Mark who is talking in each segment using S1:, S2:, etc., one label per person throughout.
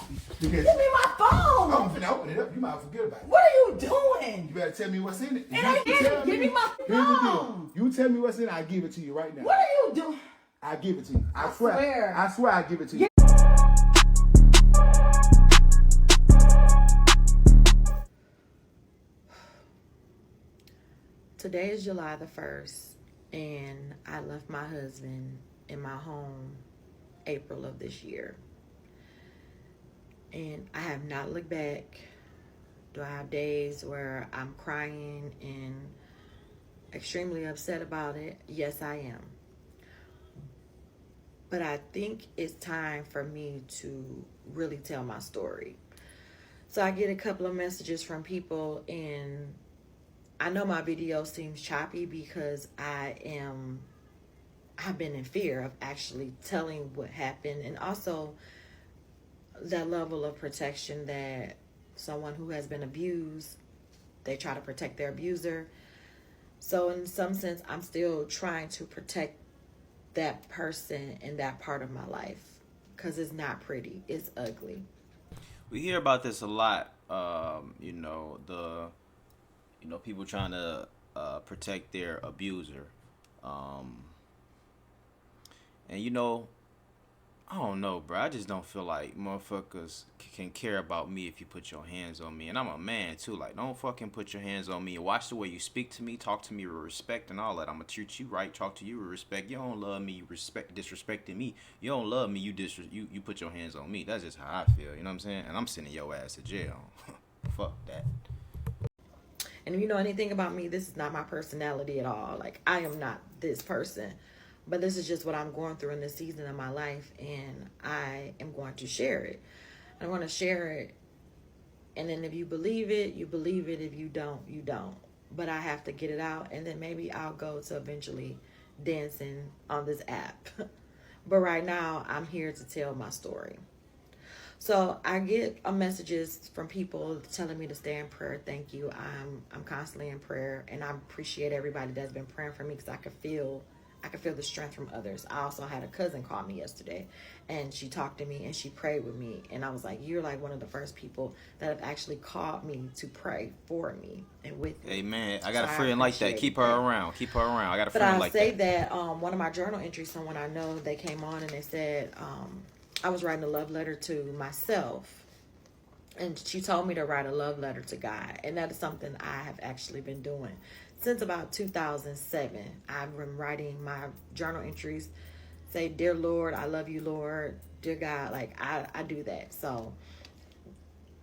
S1: Because
S2: Give me my phone.
S1: I'm finna open it up. You might forget about it.
S2: What are you doing?
S1: You better tell me what's in it.
S2: And I can't. Give me my
S1: Here's the
S2: phone.
S1: deal. You tell me what's in it, I give it to you right now.
S2: What are you doing?
S1: I give it to you.
S2: I swear.
S1: I swear I give it to you.
S3: Today is July the 1st, and I left my husband in my home April of this year. And I have not looked back. Do I have days where I'm crying and extremely upset about it? Yes, I am. But I think it's time for me to really tell my story. So I get a couple of messages from people, and I know my video seems choppy because I've been in fear of actually telling what happened, and also that level of protection that someone who has been abused, they try to protect their abuser. So in some sense, I'm still trying to protect that person and that part of my life, because it's not pretty, it's ugly.
S4: We hear about this a lot. People trying to protect their abuser. I don't know, bro. I just don't feel like motherfuckers can care about me if you put your hands on me. And I'm a man, too. Like, don't fucking put your hands on me. Watch the way you speak to me. Talk to me with respect and all that. I'm going to treat you right. Talk to you with respect. You don't love me. You disrespecting me. You don't love me. You put your hands on me. That's just how I feel. You know what I'm saying? And I'm sending your ass to jail. Fuck that.
S3: And if you know anything about me, this is not my personality at all. Like, I am not this person. But this is just what I'm going through in this season of my life, and I am going to share it. I'm going to share it, and then if you believe it, you believe it. If you don't, you don't. But I have to get it out, and then maybe I'll go to eventually dancing on this app. But right now, I'm here to tell my story. So I get messages from people telling me to stay in prayer. Thank you. I'm constantly in prayer, and I appreciate everybody that's been praying for me, because I could feel the strength from others. I also had a cousin call me yesterday, and she talked to me and she prayed with me, and I was like, you're like one of the first people that have actually called me to pray for me and with me.
S4: Hey man, I got a friend like that. Keep her around. I got a
S3: but
S4: friend
S3: I
S4: like
S3: say
S4: that.
S3: One of my journal entries, someone I know, they came on and they said I was writing a love letter to myself, and she told me to write a love letter to God, and that is something I have actually been doing since about 2007. I've been writing my journal entries, say, dear Lord, I love you, Lord, dear God. Like, I do that. So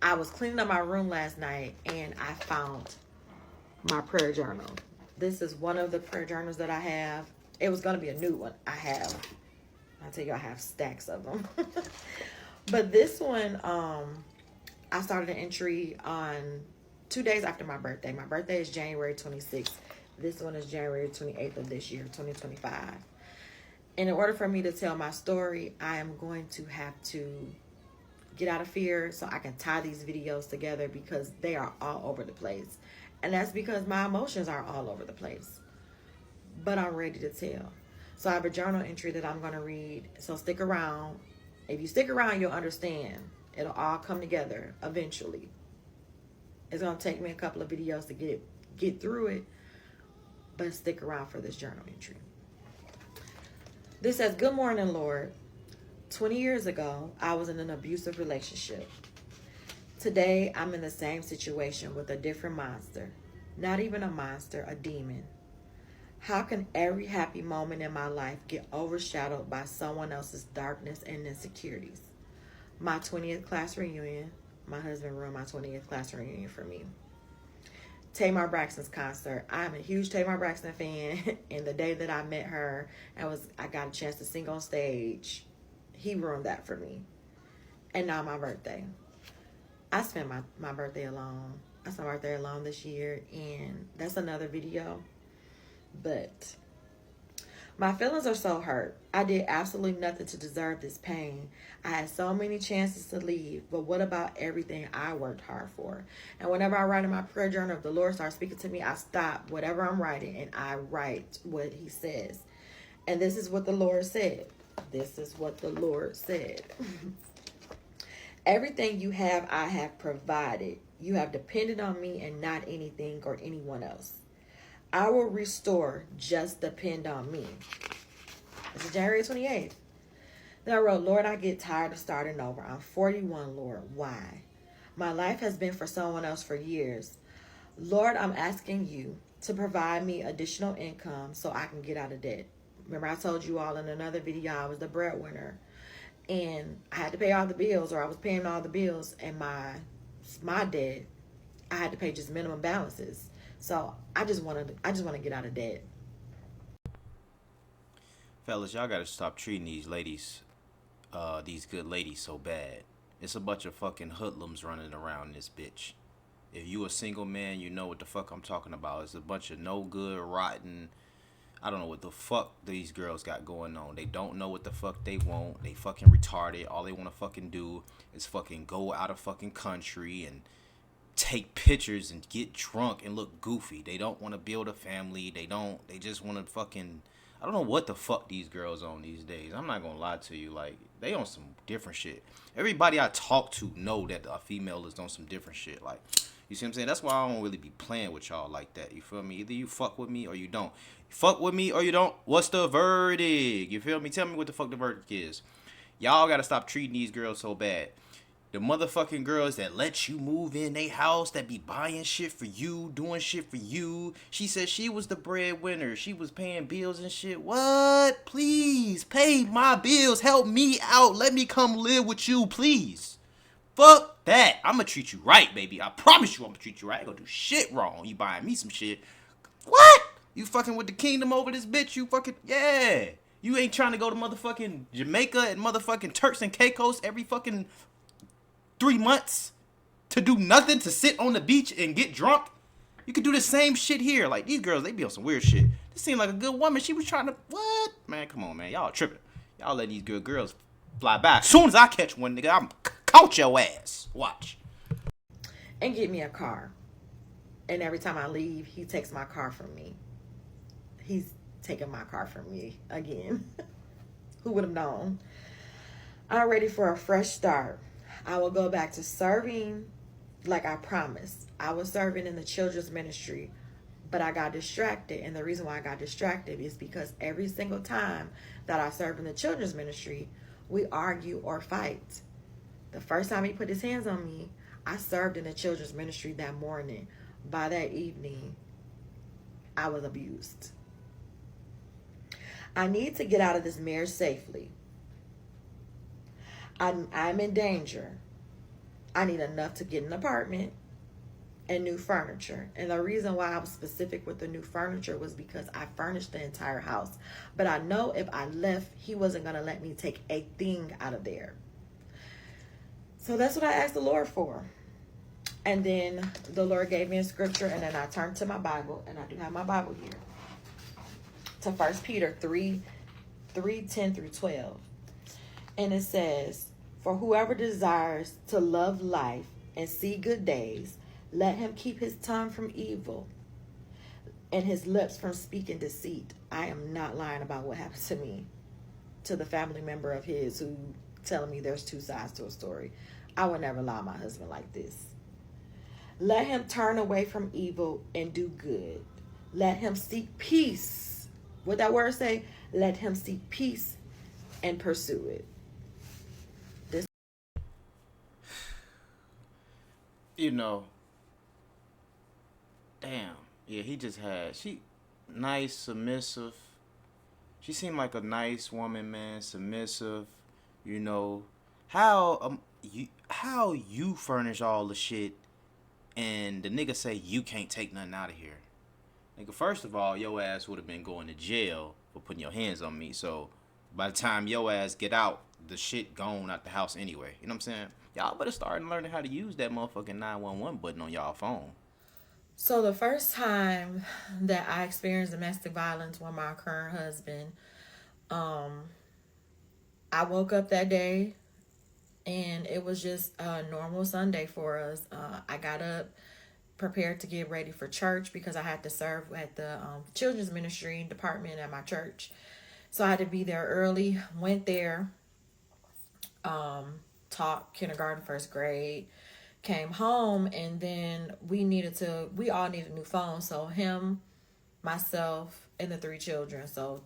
S3: I was cleaning up my room last night, and I found my prayer journal. This is one of the prayer journals that I have. It was going to be a new one. I'll tell you, I have stacks of them. But this one, I started an entry on 2 days after my birthday. My birthday is January 26th. This one is January 28th of this year, 2025. And in order for me to tell my story, I am going to have to get out of fear so I can tie these videos together, because they are all over the place. And that's because my emotions are all over the place. But I'm ready to tell. So I have a journal entry that I'm going to read. So stick around. If you stick around, you'll understand. It'll all come together eventually. It's going to take me a couple of videos to get through it, but stick around for this journal entry. This says, good morning, Lord. 20 years ago, I was in an abusive relationship. Today, I'm in the same situation with a different monster. Not even a monster, a demon. How can every happy moment in my life get overshadowed by someone else's darkness and insecurities? My 20th class reunion. My husband ruined my 20th class reunion for me. Tamar Braxton's concert. I'm a huge Tamar Braxton fan. And the day that I met her I got a chance to sing on stage, he ruined that for me. And now my birthday. I spent my birthday alone. I spent my birthday alone this year, and that's another video. But my feelings are so hurt. I did absolutely nothing to deserve this pain. I had so many chances to leave, but what about everything I worked hard for? And whenever I write in my prayer journal, if the Lord starts speaking to me, I stop whatever I'm writing and I write what he says. And this is what the Lord said. This is what the Lord said. Everything you have, I have provided. You have depended on me and not anything or anyone else. I will restore. Just depend on me. This is January 28th. Then I wrote, Lord, I get tired of starting over. I'm 41, Lord. Why? My life has been for someone else for years. Lord, I'm asking you to provide me additional income so I can get out of debt. Remember, I told you all in another video I was the breadwinner. And I had to pay all the bills, or I was paying all the bills, and my debt, I had to pay just minimum balances. So I just want to get out of debt.
S4: Fellas, y'all gotta stop treating these ladies, these good ladies so bad. It's a bunch of fucking hoodlums running around this bitch. If you a single man, you know what the fuck I'm talking about. It's a bunch of no good, rotten, I don't know what the fuck these girls got going on. They don't know what the fuck they want. They fucking retarded. All they want to fucking do is fucking go out of fucking country and take pictures and get drunk and look goofy. They don't want to build a family. They just want to fucking, I don't know what the fuck these girls on these days. I'm not going to lie to you. Like, they on some different shit. Everybody I talk to know that a female is on some different shit. Like, you see what I'm saying? That's why I don't really be playing with y'all like that. You feel me? Either you fuck with me or you don't. Fuck with me or you don't. What's the verdict? You feel me? Tell me what the fuck the verdict is. Y'all gotta stop treating these girls so bad. The motherfucking girls that let you move in they house, that be buying shit for you, doing shit for you. She said she was the breadwinner. She was paying bills and shit. What? Please, pay my bills. Help me out. Let me come live with you, please. Fuck that. I'm gonna treat you right, baby. I promise you I'm gonna treat you right. I ain't gonna do shit wrong. You buying me some shit. What? You fucking with the kingdom over this bitch? You fucking, yeah. You ain't trying to go to motherfucking Jamaica and motherfucking Turks and Caicos every fucking 3 months to do nothing, to sit on the beach and get drunk? You could do the same shit here. Like, these girls, they be on some weird shit. This seemed like a good woman. She was trying to, what? Man, come on, man. Y'all tripping. Y'all let these good girls fly by. As soon as I catch one, nigga, I'm couch your ass. Watch.
S3: And get me a car. And every time I leave, he takes my car from me. He's taking my car from me again. Who would have known? I'm ready for a fresh start. I will go back to serving like I promised. I was serving in the children's ministry, but I got distracted. And the reason why I got distracted is because every single time that I serve in the children's ministry, we argue or fight. The first time he put his hands on me, I served in the children's ministry that morning. By that evening, I was abused. I need to get out of this marriage safely. I'm in danger. I need enough to get an apartment and new furniture. And the reason why I was specific with the new furniture was because I furnished the entire house. But I know if I left, he wasn't going to let me take a thing out of there. So that's what I asked the Lord for. And then the Lord gave me a scripture, and then I turned to my Bible, and I do have my Bible here, to 1 Peter 3:10-12. And it says, for whoever desires to love life and see good days, let him keep his tongue from evil and his lips from speaking deceit. I am not lying about what happened to me, to the family member of his who telling me there's two sides to a story. I would never lie my husband like this. Let him turn away from evil and do good. Let him seek peace. What that word say? Let him seek peace and pursue it.
S4: You know, damn. Yeah, he just had, she, nice, submissive. She seemed like a nice woman, man, submissive. You know, how you furnish all the shit and the nigga say you can't take nothing out of here. Nigga, first of all, your ass would have been going to jail for putting your hands on me. So by the time your ass get out, the shit gone out the house anyway. You know what I'm saying? Y'all better start learning how to use that motherfucking 911 button on y'all phone.
S3: So the first time that I experienced domestic violence with my current husband, I woke up that day and it was just a normal Sunday for us. I got up, prepared to get ready for church because I had to serve at the children's ministry department at my church. So I had to be there early, went there, taught kindergarten, first grade, came home, and then we all needed new phones. So him, myself, and the 3 children. So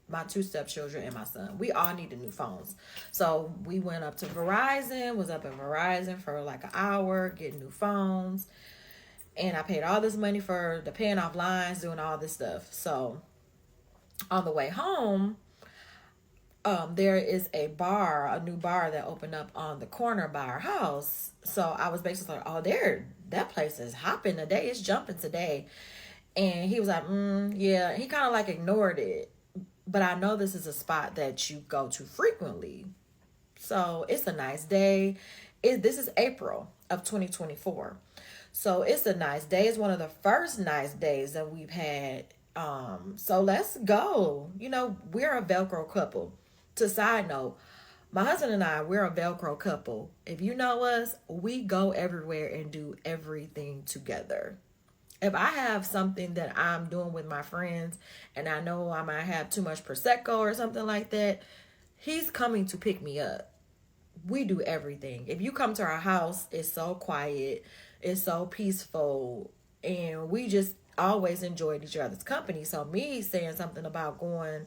S3: my 2 stepchildren and my son, we all needed new phones. So we went up to Verizon, was up at Verizon for like an hour, getting new phones. And I paid all this money for the paying off lines, doing all this stuff. So on the way home, there is a new bar that opened up on the corner by our house. So I was basically like, oh, that place is hopping today. It's jumping today. And he was like, yeah. He kind of like ignored it. But I know this is a spot that you go to frequently. So it's a nice day. This is April of 2024. So it's a nice day. It's one of the first nice days that we've had. So let's go. You know, we're a Velcro couple. To side note, my husband and I, we're a Velcro couple. If you know us, we go everywhere and do everything together. If I have something that I'm doing with my friends and I know I might have too much Prosecco or something like that, he's coming to pick me up. We do everything. If you come to our house, it's so quiet, it's so peaceful, and we just always enjoyed each other's company. So me saying something about going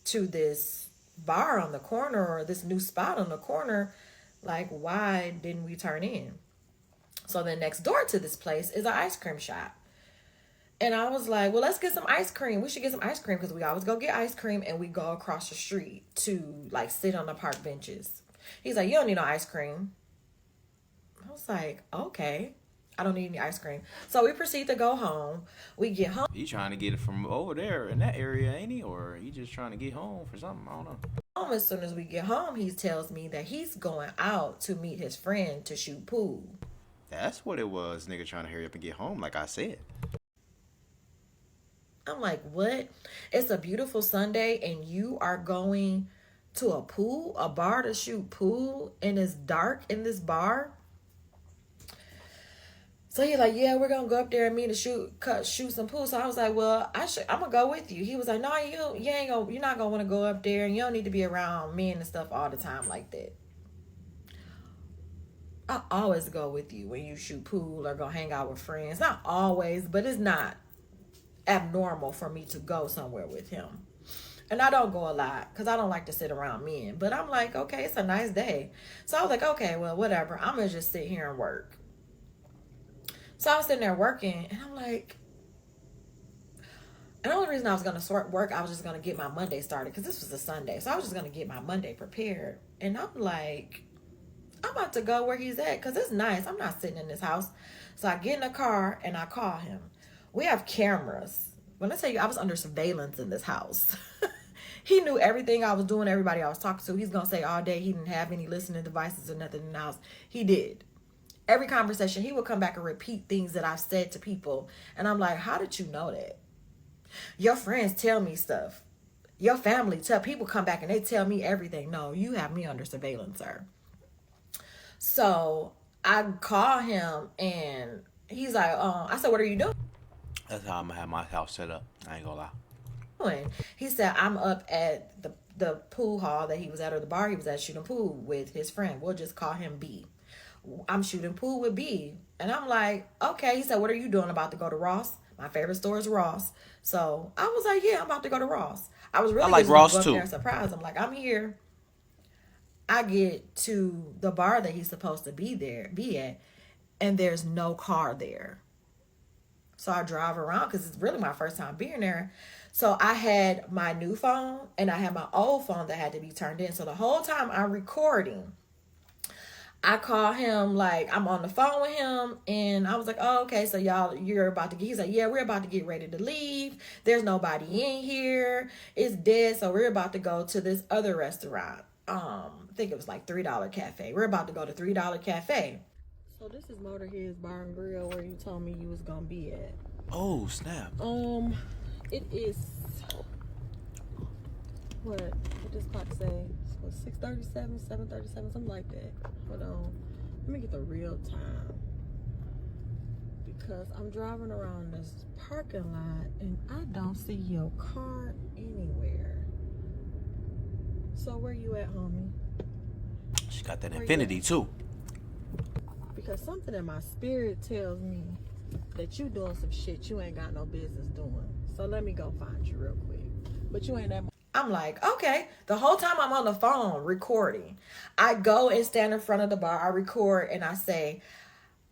S3: to this bar on the corner or this new spot on the corner, like, why didn't we turn in? So then next door to this place is an ice cream shop. And I was like, well, let's get some ice cream. We should get some ice cream because we always go get ice cream and we go across the street to like sit on the park benches. He's like, you don't need no ice cream. I was like, okay, I don't need any ice cream. So we proceed to go home. We get home.
S4: He trying to get it from over there in that area, ain't he? Or he just trying to get home for something? I don't know.
S3: As soon as we get home, he tells me that he's going out to meet his friend to shoot pool.
S4: That's what it was, nigga trying to hurry up and get home, like I said.
S3: I'm like, what? It's a beautiful Sunday and you are going to a bar to shoot pool, and it's dark in this bar? So he's like, yeah, we're going to go up there and meet to shoot some pool. So I was like, well, I'm going to go with you. He was like, no, you're not going to want to go up there, and you don't need to be around men and stuff all the time like that. I always go with you when you shoot pool or go hang out with friends. Not always, but it's not abnormal for me to go somewhere with him. And I don't go a lot because I don't like to sit around men. But I'm like, okay, it's a nice day. So I was like, okay, well, whatever. I'm going to just sit here and work. So I was sitting there working, and I'm like, and the only reason I was going to work, I was just going to get my Monday started because this was a Sunday. So I was just going to get my Monday prepared. And I'm like, I'm about to go where he's at because it's nice. I'm not sitting in this house. So I get in the car and I call him. We have cameras. When I tell you I was under surveillance in this house, he knew everything I was doing, everybody I was talking to. He's going to say all day he didn't have any listening devices or nothing in the house. He did. Every conversation, he would come back and repeat things that I've said to people. And I'm like, how did you know that? Your friends tell me stuff. Your family people come back and they tell me everything. No, you have me under surveillance, sir. So I call him and he's like, I said, what are you doing?
S4: That's how I'm going to have my house set up. I ain't going to lie.
S3: He said, I'm up at the pool hall that he was at, or the bar he was at, shooting pool with his friend. We'll just call him B. I'm shooting pool with B. And I'm like, okay. He said, what are you doing? About to go to Ross? My favorite store is Ross. So I was like, yeah, I'm about to go to Ross. I was really
S4: like Ross too.
S3: Surprised. I'm like, I'm here. I get to the bar that he's supposed to be at, and there's no car there. So I drive around because it's really my first time being there. So I had my new phone and I had my old phone that had to be turned in. So the whole time I'm recording, I call him, like, I'm on the phone with him, and I was like, oh, okay, so you're about to get, he's like, yeah, we're about to get ready to leave. There's nobody in here. It's dead, so we're about to go to this other restaurant. I think it was like $3 Cafe. We're about to go to $3 Cafe. So this is Motorhead's Bar and Grill where you told me you was going to be at.
S4: Oh, snap.
S3: It is, what does clock say? 6:37, 7:37, something like that. Hold on. Let me get the real time. Because I'm driving around this parking lot and I don't see your car anywhere. So where you at, homie?
S4: She got that infinity too.
S3: Because something in my spirit tells me that you doing some shit you ain't got no business doing. So let me go find you real quick. But you ain't that. I'm like, okay. The whole time I'm on the phone recording, I go and stand in front of the bar. I record and I say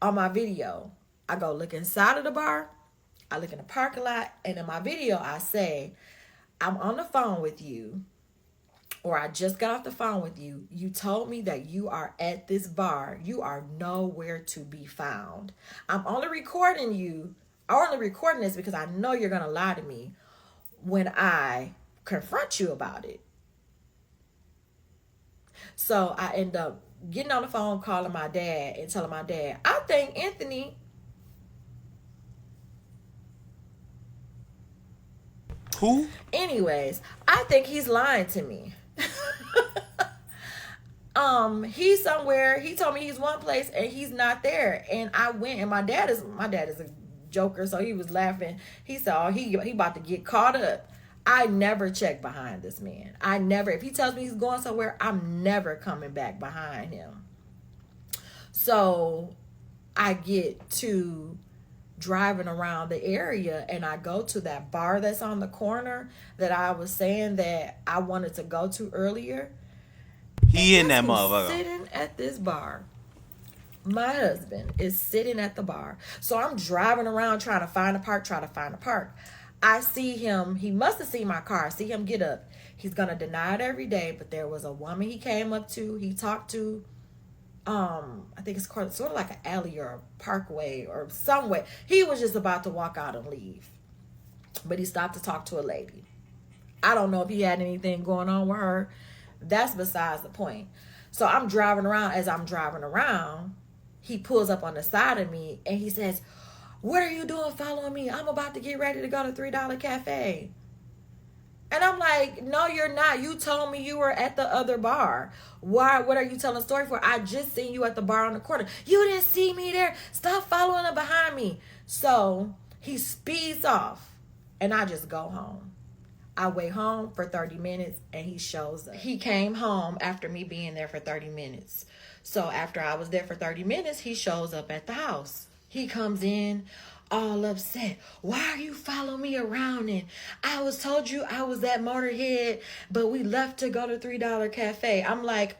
S3: on my video, I go look inside of the bar. I look in the parking lot. And in my video, I say, I'm on the phone with you. Or I just got off the phone with you. You told me that you are at this bar. You are nowhere to be found. I'm only recording you. I'm only recording this because I know you're going to lie to me when I confront you about it. So I end up getting on the phone, calling my dad and telling my dad, I think Anthony.
S4: Who?
S3: Anyways, I think he's lying to me. He's somewhere. He told me he's one place and he's not there. And I went, and my dad is a joker, so he was laughing. He said, "Oh, he about to get caught up." I never check behind this man. I never. If he tells me he's going somewhere, I'm never coming back behind him. So I get to driving around the area and I go to that bar that's on the corner that I was saying that I wanted to go to earlier.
S4: He in that motherfucker.
S3: Sitting at this bar. My husband is sitting at the bar. So I'm driving around trying to find a park. I see him. He must have seen my car. I see him get up. He's going to deny it every day, but there was a woman he came up to. He talked to. I think it's called sort of like an alley or a parkway or some way. He was just about to walk out and leave. But he stopped to talk to a lady. I don't know if he had anything going on with her. That's besides the point. So I'm driving around. As I'm driving around, he pulls up on the side of me and he says, "What are you doing following me? I'm about to get ready to go to $3 Cafe." And I'm like, "No, you're not. You told me you were at the other bar. Why? What are you telling a story for? I just seen you at the bar on the corner. You didn't see me there. Stop following up behind me." So he speeds off and I just go home. I wait home for 30 minutes and he shows up. He came home after me being there for 30 minutes. So after I was there for 30 minutes, he shows up at the house. He comes in all upset. "Why are you following me around? And I was told you I was at Motorhead, but we left to go to $3 Cafe." I'm like,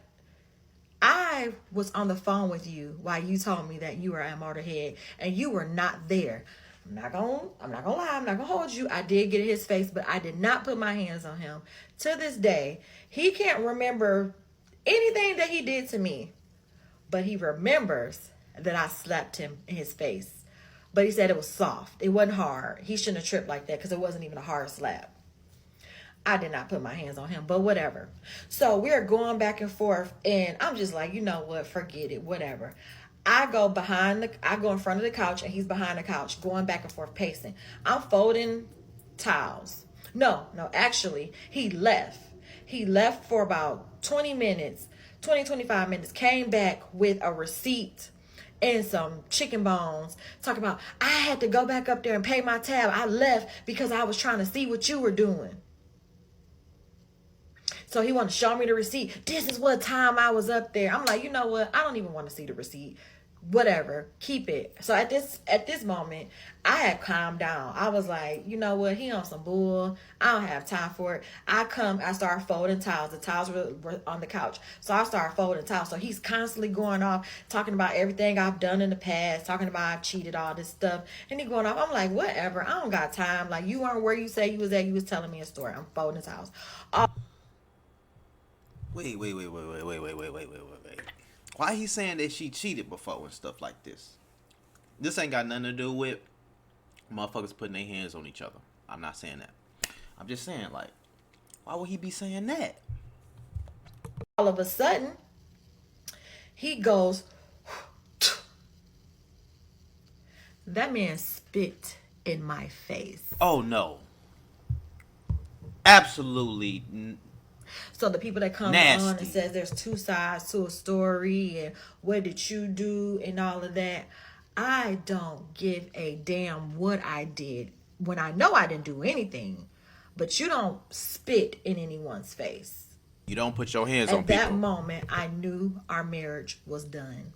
S3: I was on the phone with you while you told me that you were at Motorhead and you were not there. I'm not gonna lie, I'm not gonna hold you. I did get in his face, but I did not put my hands on him. To this day, he can't remember anything that he did to me, but he remembers that I slapped him in his face. But he said it was soft. It wasn't hard. He shouldn't have tripped like that because it wasn't even a hard slap. I did not put my hands on him, but whatever. So we're going back and forth, and I'm just like, you know what? Forget it. Whatever. I go in front of the couch, and he's behind the couch, going back and forth, pacing. I'm folding towels. No, actually, he left. He left for about 25 minutes, came back with a receipt and some chicken bones, talking about, "I had to go back up there and pay my tab. I left because I was trying to see what you were doing." So he wanted to show me the receipt. "This is what time I was up there." I'm like, you know what? I don't even want to see the receipt. Whatever, keep it. So at this moment, I had calmed down. I was like, you know what? He on some bull. I don't have time for it. I started folding towels. The towels were on the couch. So I started folding towels. So he's constantly going off, talking about everything I've done in the past, talking about I've cheated, all this stuff. And he going off. I'm like, whatever. I don't got time. Like, you weren't where you say you was at. You was telling me a story. I'm folding towels.
S4: Wait. Why he saying that she cheated before and stuff like this? This ain't got nothing to do with motherfuckers putting their hands on each other. I'm not saying that. I'm just saying, like, why would he be saying that?
S3: All of a sudden, he goes, that man spit in my face.
S4: Oh, no. Absolutely.
S3: So the people that come
S4: Nasty.
S3: on and says there's two sides to a story and what did you do and all of that, I don't give a damn what I did when I know I didn't do anything. But you don't spit in anyone's face.
S4: You don't put your hands on
S3: At
S4: people.
S3: that moment, I knew our marriage was done.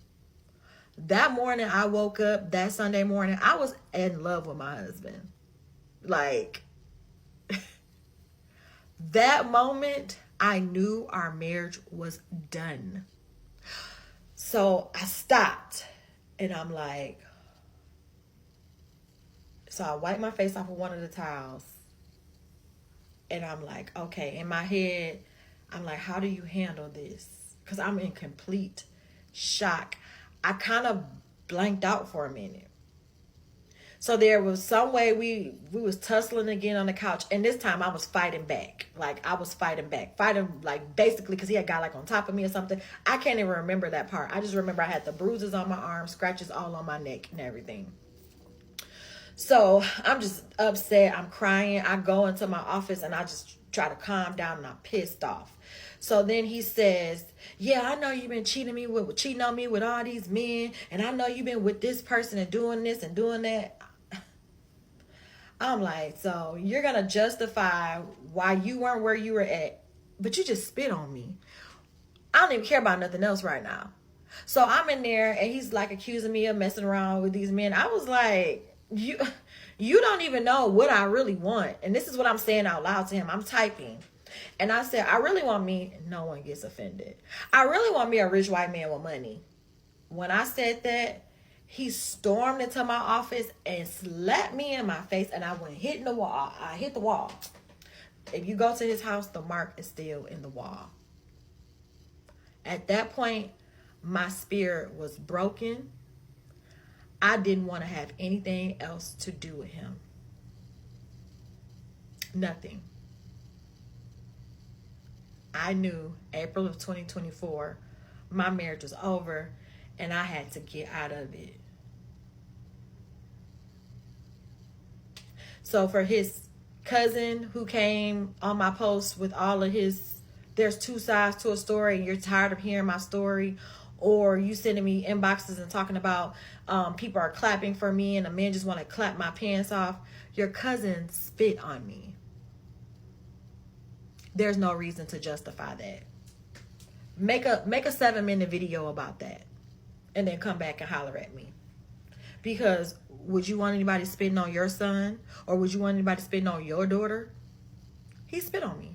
S3: That morning, I woke up, that Sunday morning, I was in love with my husband. Like, that moment, I knew our marriage was done. So I stopped and I'm like, so I wiped my face off with one of the towels. And I'm like, okay, in my head, I'm like, how do you handle this? Because I'm in complete shock. I kind of blanked out for a minute. So there was some way we was tussling again on the couch, and this time I was fighting back. Like I was fighting back, fighting like basically because he had got like on top of me or something. I can't even remember that part. I just remember I had the bruises on my arms, scratches all on my neck, and everything. So I'm just upset. I'm crying. I go into my office and I just try to calm down, and I'm pissed off. So then he says, yeah, I know you've been cheating on me with all these men, and I know you've been with this person and doing this and doing that. I'm like, so you're going to justify why you weren't where you were at, but you just spit on me. I don't even care about nothing else right now. So I'm in there and he's like accusing me of messing around with these men. I was like, you don't even know what I really want. And this is what I'm saying out loud to him. I'm typing. And I said, I really want me, no one gets offended. I really want me a rich white man with money. When I said that, he stormed into my office and slapped me in my face, and I went hitting the wall. I hit the wall. If you go to his house, the mark is still in the wall. At that point, my spirit was broken. I didn't want to have anything else to do with him. Nothing. I knew April of 2024, my marriage was over, and I had to get out of it. So for his cousin who came on my post with all of his, there's two sides to a story and you're tired of hearing my story, or you sending me inboxes and talking about people are clapping for me and the men just want to clap my pants off. Your cousin spit on me. There's no reason to justify that. Make a 7-minute video about that and then come back and holler at me. Because would you want anybody spitting on your son? Or would you want anybody spitting on your daughter? He spit on me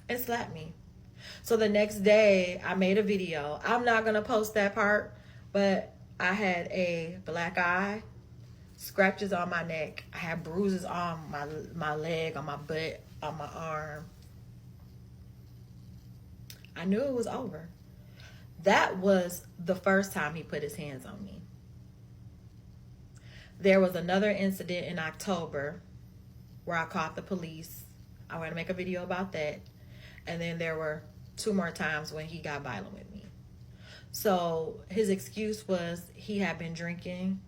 S3: and slapped me. So the next day, I made a video. I'm not going to post that part, but I had a black eye, scratches on my neck. I had bruises on my leg, on my butt, on my arm. I knew it was over. That was the first time he put his hands on me. There was another incident in October where I called the police. I want to make a video about that. And then there were 2 more times when he got violent with me. So his excuse was he had been drinking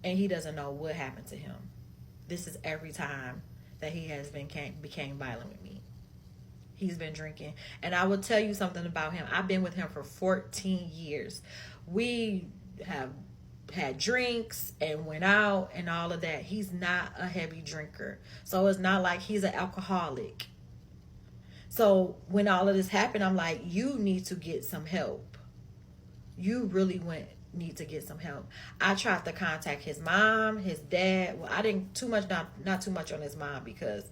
S3: and he doesn't know what happened to him. This is every time that he has became violent with me. He's been drinking. And I will tell you something about him. I've been with him for 14 years. We have had drinks and went out and all of that. He's not a heavy drinker. So it's not like he's an alcoholic. So when all of this happened, I'm like, you need to get some help. You really need to get some help. I tried to contact his mom, his dad. Well, I didn't not too much on his mom because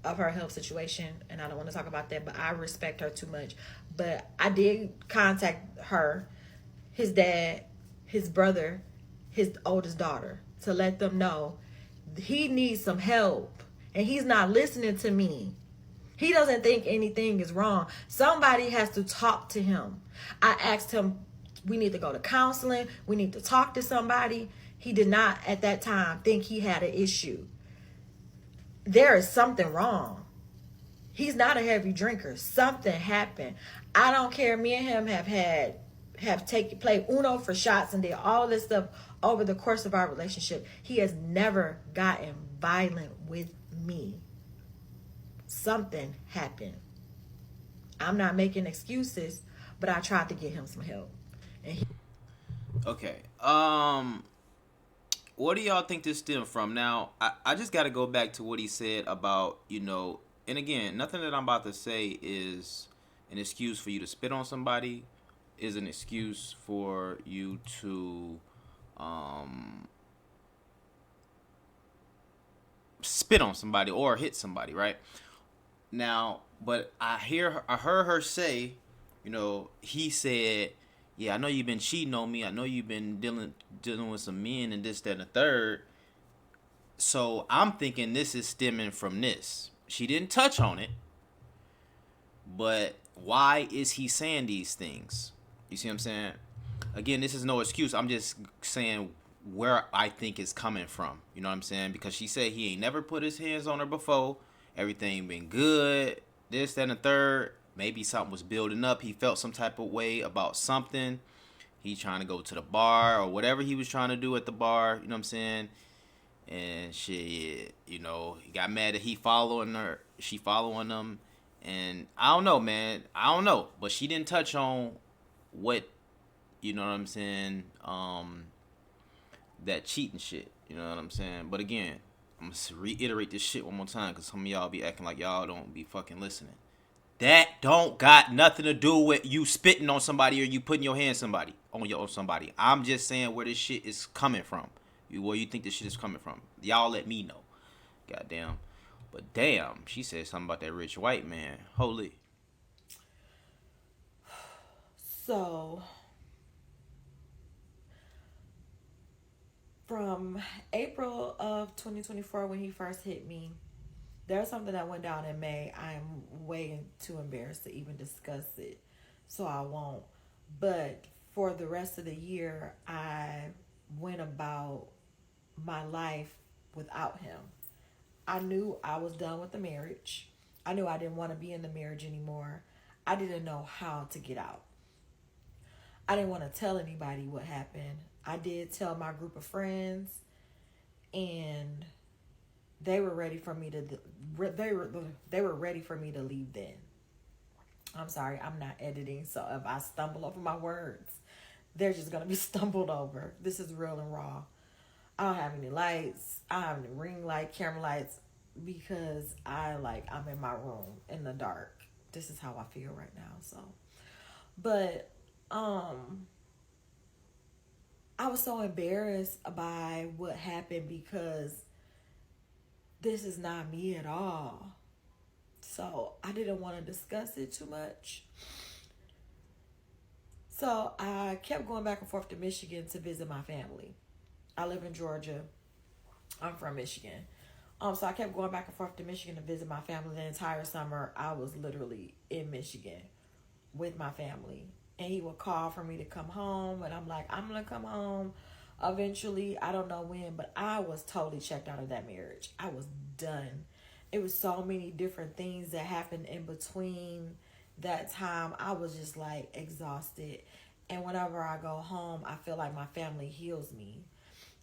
S3: of her health situation, and I don't want to talk about that, but I respect her too much. But I did contact her, his dad, his brother, his oldest daughter, to let them know he needs some help, and he's not listening to me. He doesn't think anything is wrong. Somebody has to talk to him. I asked him, we need to go to counseling. We need to talk to somebody. He did not at that time think he had an issue. There is something wrong. He's not a heavy drinker. Something happened. I don't care. Me and him have played Uno for shots and did all this stuff over the course of our relationship. He has never gotten violent with me. Something happened. I'm not making excuses, but I tried to get him some help.
S4: Okay. What do y'all think this stemmed from? Now, I just got to go back to what he said about, and again, nothing that I'm about to say is an excuse for you to spit on somebody, is an excuse for you to spit on somebody or hit somebody, right? Now, but I heard her say, he said, "Yeah, I know you've been cheating on me. I know you've been dealing with some men and this, that, and the third." So I'm thinking this is stemming from this. She didn't touch on it, but why is he saying these things? You see what I'm saying? Again, this is no excuse. I'm just saying where I think it's coming from. You know what I'm saying? Because she said he ain't never put his hands on her before. Everything been good. This, that, and the third. Maybe something was building up. He felt some type of way about something. He trying to go to the bar or whatever he was trying to do at the bar. You know what I'm saying? And shit, he got mad that he following her. She following him. And I don't know, man. I don't know. But she didn't touch on what, you know what I'm saying, that cheating shit. You know what I'm saying? But again, I'm going to reiterate this shit one more time because some of y'all be acting like y'all don't be fucking listening. That don't got nothing to do with you spitting on somebody or you putting your hand on somebody. I'm just saying where this shit is coming from. Where you think this shit is coming from. Y'all let me know. Goddamn. But damn, she said something about that rich white man. Holy.
S3: So, from April of 2024 when he first hit me, there's something that went down in May. I'm way too embarrassed to even discuss it, so I won't. But for the rest of the year, I went about my life without him. I knew I was done with the marriage. I knew I didn't want to be in the marriage anymore. I didn't know how to get out. I didn't want to tell anybody what happened. I did tell my group of friends, and they were ready for me to they were ready for me to leave then. I'm sorry, I'm not editing, so if I stumble over my words, they're just gonna be stumbled over. This is real and raw. I don't have any lights. I have any ring light, camera lights, because I'm in my room in the dark. This is how I feel right now. So, but I was so embarrassed by what happened because this is not me at all. So I didn't want to discuss it too much. So I kept going back and forth to Michigan to visit my family. I live in Georgia. I'm from Michigan. So I kept going back and forth to Michigan to visit my family. The entire summer, I was literally in Michigan with my family. And he would call for me to come home. And I'm like, I'm going to come home eventually. I don't know when. But I was totally checked out of that marriage. I was done. It was so many different things that happened in between that time. I was just exhausted. And whenever I go home, I feel like my family heals me.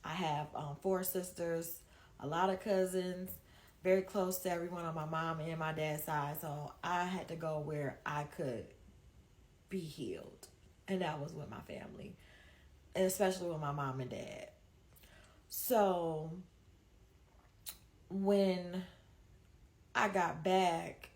S3: I have 4 sisters, a lot of cousins, very close to everyone on my mom and my dad's side. So I had to go where I could be healed. And that was with my family, and especially with my mom and dad. So when I got back,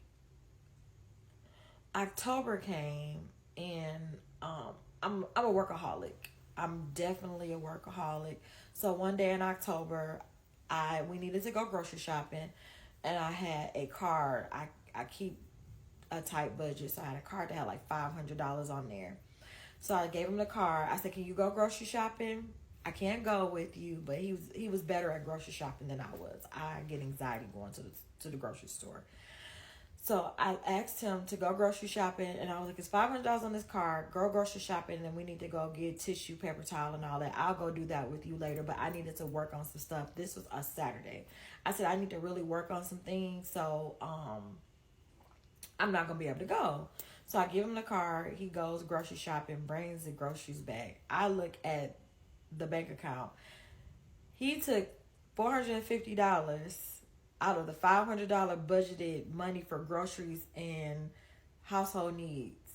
S3: October came, and I'm a workaholic. I'm definitely a workaholic. So one day in October, we needed to go grocery shopping, and I had a card. I keep a tight budget, so I had a card that had $500 on there. So I gave him the card. I said, "Can you go grocery shopping? I can't go with you," but he was better at grocery shopping than I was. I get anxiety going to the grocery store. So I asked him to go grocery shopping, and I was like, "It's $500 on this card. Go grocery shopping, and then we need to go get tissue, paper towel, and all that. I'll go do that with you later, but I needed to work on some stuff." This was a Saturday. I said, "I need to really work on some things, so I'm not going to be able to go." So I give him the card. He goes grocery shopping, brings the groceries back. I look at the bank account. He took $450 out of the $500 budgeted money for groceries and household needs,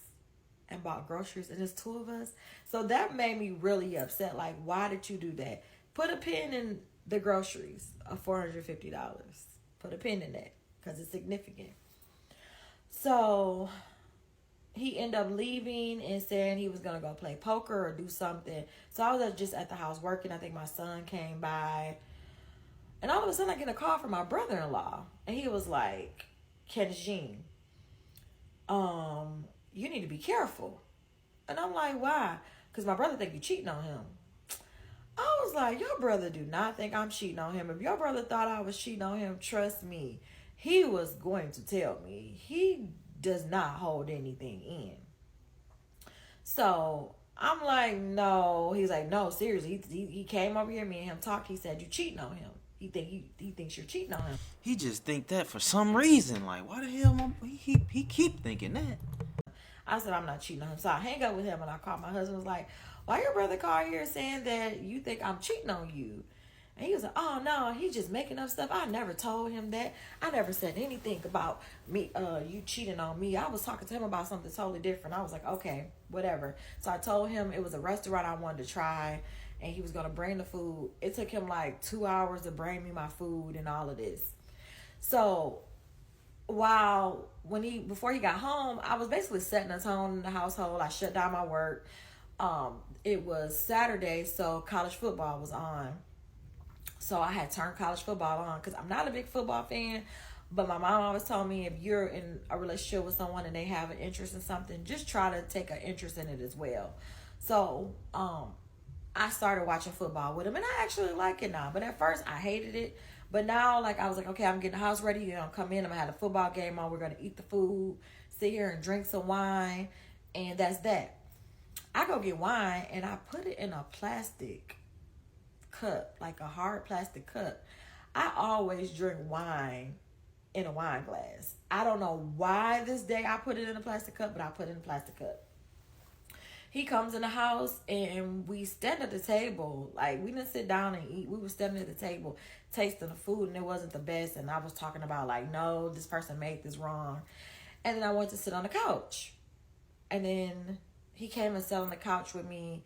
S3: and bought groceries, and there's 2 of us. So that made me really upset. Why did you do that? Put a pin in the groceries of $450. Put a pin in that, because it's significant. So he ended up leaving and saying he was gonna go play poker or do something. So I was just at the house working. I think my son came by, and all of a sudden I get a call from my brother-in-law, and he was like, "Kenneth Jean, you need to be careful." And I'm like, "Why?" Because my brother think you cheating on him. I was like, your brother do not think I'm cheating on him. If your brother thought I was cheating on him, trust me, he was going to tell me. He does not hold anything in. So I'm like, no. He's like, no, seriously. He came over here, me and him talked. He said, you cheating on him. He thinks you're cheating on him.
S4: He just think that for some reason. Like, why the hell he keep thinking that?
S3: I said, I'm not cheating on him. So I hang up with him and I called my husband. Was like, why your brother called here saying that you think I'm cheating on you? And he was like, oh no, he's just making up stuff. I never told him that. I never said anything about me, you cheating on me. I was talking to him about something totally different. I was like, okay, whatever. So I told him it was a restaurant I wanted to try and he was going to bring the food. It took him like 2 hours to bring me my food and all of this. So before he got home, I was basically setting a tone in the household. I shut down my work. It was Saturday, so college football was on. So I had turned college football on because I'm not a big football fan, but my mom always told me if you're in a relationship with someone and they have an interest in something, just try to take an interest in it as well. So I started watching football with him, and I actually like it now. But at first, I hated it. But now, I was like, okay, I'm getting the house ready. You're going to come in. I'm going to have a football game on. We're going to eat the food, sit here and drink some wine, and that's that. I go get wine, and I put it in a plastic cup, like a hard plastic cup. I always drink wine in a wine glass. I don't know why this day I put it in a plastic cup, but I put it in a plastic cup. He comes in the house and we stand at the table. Like, we didn't sit down and eat. We were standing at the table tasting the food, and it wasn't the best. And I was talking about, like, no, this person made this wrong. And then I went to sit on the couch. And then he came and sat on the couch with me,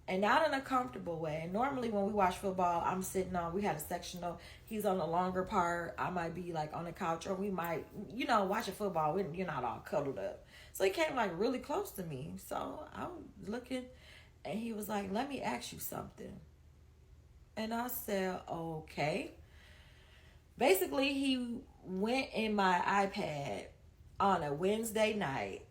S3: and not in a comfortable way. And normally when we watch football, I'm sitting on, we had a sectional. He's on the longer part. I might be, like, on the couch, or we might, watching football. You're not all cuddled up. So he came like really close to me. So I was looking, and he was like, let me ask you something. And I said, okay. Basically, he went in my iPad on a Wednesday night,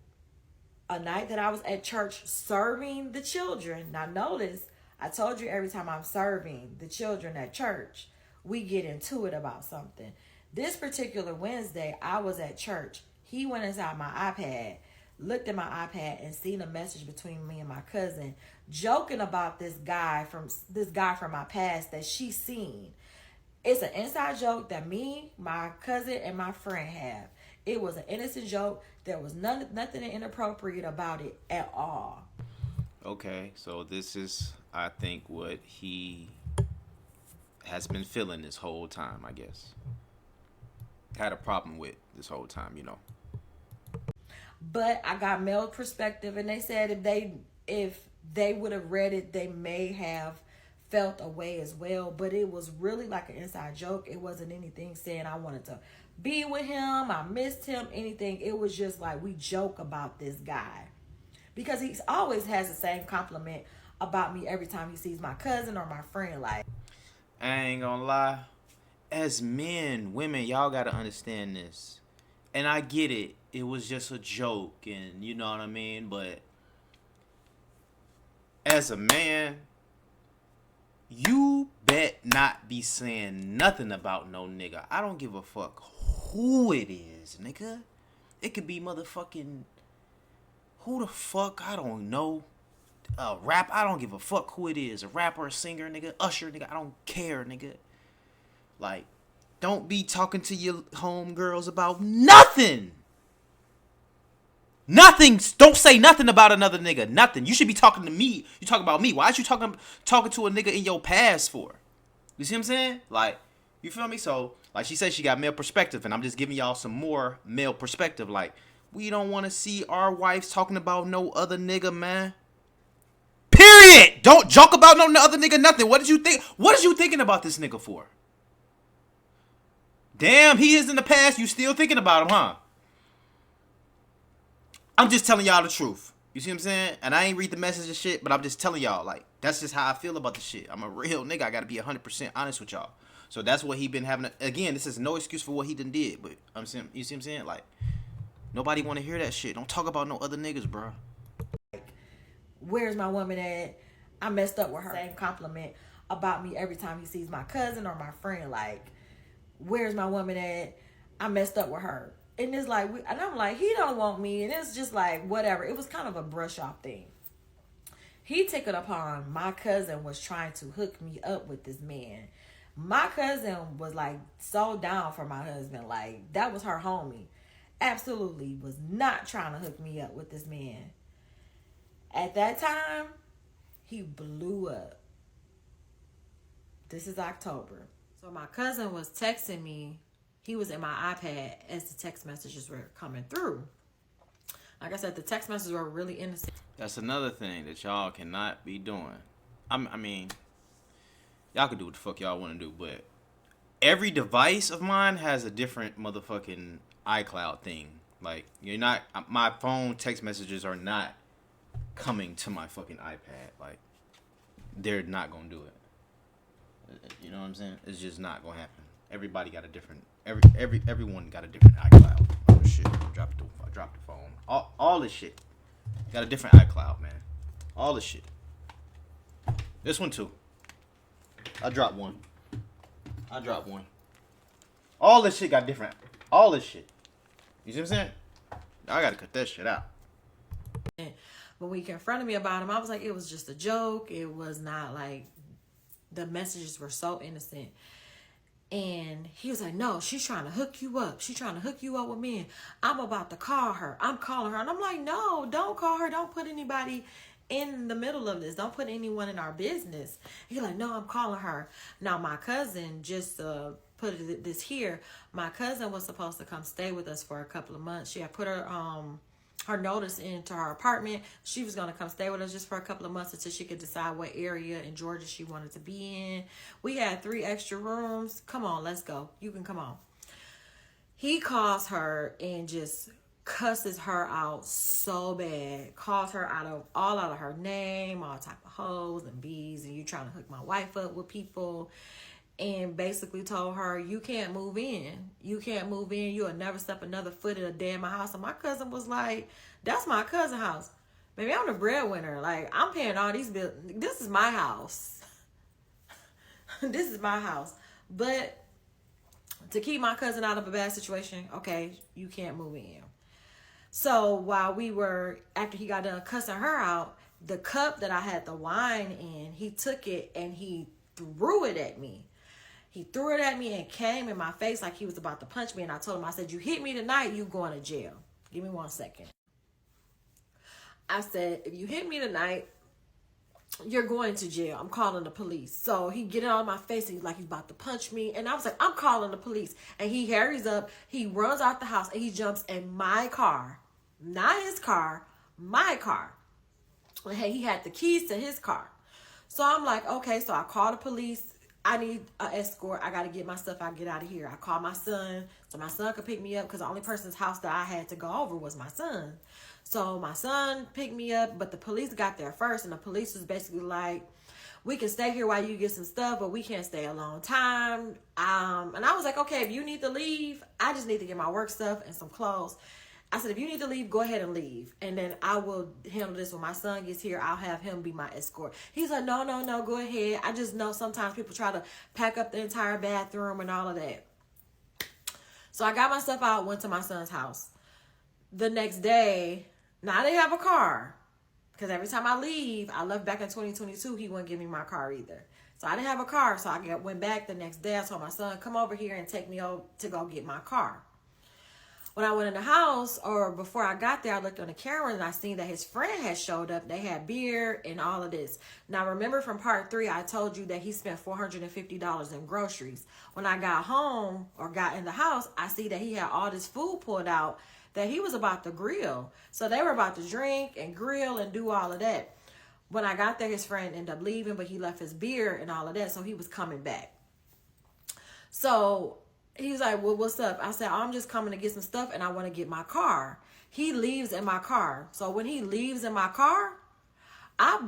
S3: a night that I was at church serving the children. Now notice, I told you every time I'm serving the children at church, we get into it about something. This particular Wednesday, I was at church. He went inside my iPad, looked at my iPad, and seen a message between me and my cousin, joking about this guy from my past that she seen. It's an inside joke that me, my cousin, and my friend have. It was an innocent joke. There was nothing inappropriate about it at all.
S4: Okay, so this is, I think, what he has been feeling this whole time, I guess. Had a problem with this whole time,
S3: But I got male perspective, and they said if they would have read it, they may have felt a way as well. But it was really like an inside joke. It wasn't anything saying I wanted to be with him, I missed him, anything. It was just like we joke about this guy. Because he always has the same compliment about me every time he sees my cousin or my friend. Like,
S4: I ain't gonna lie. As men, women, y'all gotta understand this. And I get it. It was just a joke, and you know what I mean? But as a man, you bet not be saying nothing about no nigga. I don't give a fuck who it is, nigga. It could be motherfucking who the fuck, I don't know. A rap, I don't give a fuck who it is. A rapper, a singer, nigga, Usher, nigga, I don't care, nigga. Like, don't be talking to your homegirls about nothing. Nothing. Don't say nothing about another nigga. Nothing. You should be talking to me. You talk about me. Why aren't you talking to a nigga in your past for? You see what I'm saying? Like, you feel me? So, like she said, she got male perspective, and I'm just giving y'all some more male perspective. Like, we don't want to see our wives talking about no other nigga, man. Period. Don't joke about no other nigga, nothing. What did you think? What is you thinking about this nigga for? Damn, he is in the past. You still thinking about him, huh? I'm just telling y'all the truth. You see what I'm saying? And I ain't read the message and shit, but I'm just telling y'all, like, that's just how I feel about the shit. I'm a real nigga. I gotta be 100% honest with y'all. So that's what he been having. Again, this is no excuse for what he done did, but I'm saying, you see what I'm saying? Like, nobody want to hear that shit. Don't talk about no other niggas, bro.
S3: Where's my woman at? I messed up with her. Same compliment about me every time he sees my cousin or my friend. Like, where's my woman at? I messed up with her. And it's like, and I'm like, he don't want me. And it's just like, whatever. It was kind of a brush off thing. He took it upon my cousin was trying to hook me up with this man. My cousin was like so down for my husband. Like, that was her homie. Absolutely was not trying to hook me up with this man. At that time, he blew up. This is October. So my cousin was texting me. He was in my iPad as the text messages were coming through. Like I said, the text messages were really innocent.
S4: That's another thing that y'all cannot be doing. I mean, y'all can do what the fuck y'all want to do, but every device of mine has a different motherfucking iCloud thing. Like, you're not, my phone text messages are not coming to my fucking iPad. Like, they're not gonna do it. You know what I'm saying? It's just not gonna happen. Everybody got a different, everyone got a different iCloud. Oh shit, I dropped the phone. All this shit got a different iCloud, man. All this shit. This one too. I dropped one. All this shit got different. All this shit. You see what I'm saying? I gotta cut that shit out.
S3: When he confronted me about him, I was like, it was just a joke. It was not like, the messages were so innocent. And he was like, no, she's trying to hook you up. She's trying to hook you up with me. I'm about to call her. I'm calling her. And I'm like, no, don't call her. Don't put anybody in the middle of this. Don't put anyone in our business. He's like, no, I'm calling her. Now, my cousin, just put this here, my cousin was supposed to come stay with us for a couple of months. She had put her notice into her apartment. She was going to come stay with us just for a couple of months until she could decide what area in Georgia she wanted to be in. We had 3 extra rooms. Come on, let's go. You can come on. He calls her and just cusses her out so bad. Calls her out of her name, all type of hoes and bees, and you trying to hook my wife up with people. And basically told her, you can't move in. You can't move in. You'll never step another foot in a day in my house. And my cousin was like, that's my cousin's house. Baby, I'm the breadwinner. Like, I'm paying all these bills. This is my house. This is my house. But to keep my cousin out of a bad situation, okay, you can't move in. So while after he got done cussing her out, the cup that I had the wine in, he took it and he threw it at me. He threw it at me and came in my face like he was about to punch me. And I told him, I said, you hit me tonight, you going to jail. Give me 1 second. I said, if you hit me tonight, you're going to jail. I'm calling the police. So he get out of my face and he's like, he's about to punch me. And I was like, I'm calling the police. And he hurries up. He runs out the house and he jumps in my car. Not his car, my car. And hey, he had the keys to his car. So I'm like, okay, so I call the police. I need an escort. I got to get my stuff out, get out of here. I called my son so my son could pick me up because the only person's house that I had to go over was my son. So my son picked me up, but the police got there first, and the police was basically like, we can stay here while you get some stuff, but we can't stay a long time. And I was like, okay, if you need to leave, I just need to get my work stuff and some clothes. I said, if you need to leave, go ahead and leave. And then I will handle this when my son gets here. I'll have him be my escort. He's like, no, go ahead. I just know sometimes people try to pack up the entire bathroom and all of that. So I got my stuff out, went to my son's house. The next day, now I didn't have a car. Because every time I leave, I left back in 2022, he wouldn't give me my car either. So I didn't have a car. So I went back the next day. I told my son, come over here and take me over to go get my car. When I went in the house, or before I got there, I looked on the camera and I seen that his friend had showed up. They had beer and all of this. Now, remember from part 3, I told you that he spent $450 in groceries. When I got home or got in the house, I see that he had all this food pulled out that he was about to grill. So they were about to drink and grill and do all of that. When I got there, his friend ended up leaving, but he left his beer and all of that. So he was coming back. So he was like, well, what's up? I said, I'm just coming to get some stuff and I want to get my car. he leaves in my car. So when he leaves in my car, I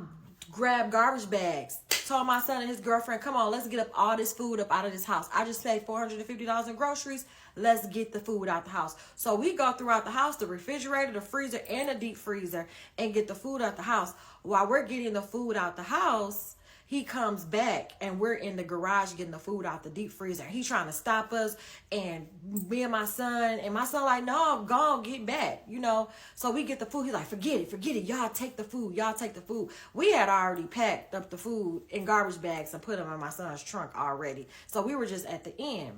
S3: grab garbage bags, told my son and his girlfriend, come on, let's get up all this food up out of this house. I just paid $450 in groceries. Let's get the food out the house. So we go throughout the house, the refrigerator, the freezer, and the deep freezer, and get the food out the house. While we're getting the food out the house, he comes back and we're in the garage getting the food out the deep freezer. He's trying to stop us, and me and my son like, no, go on, get back, you know. So we get the food. He's like, forget it. Y'all take the food. We had already packed up the food in garbage bags and put them in my son's trunk already. So we were just at the end.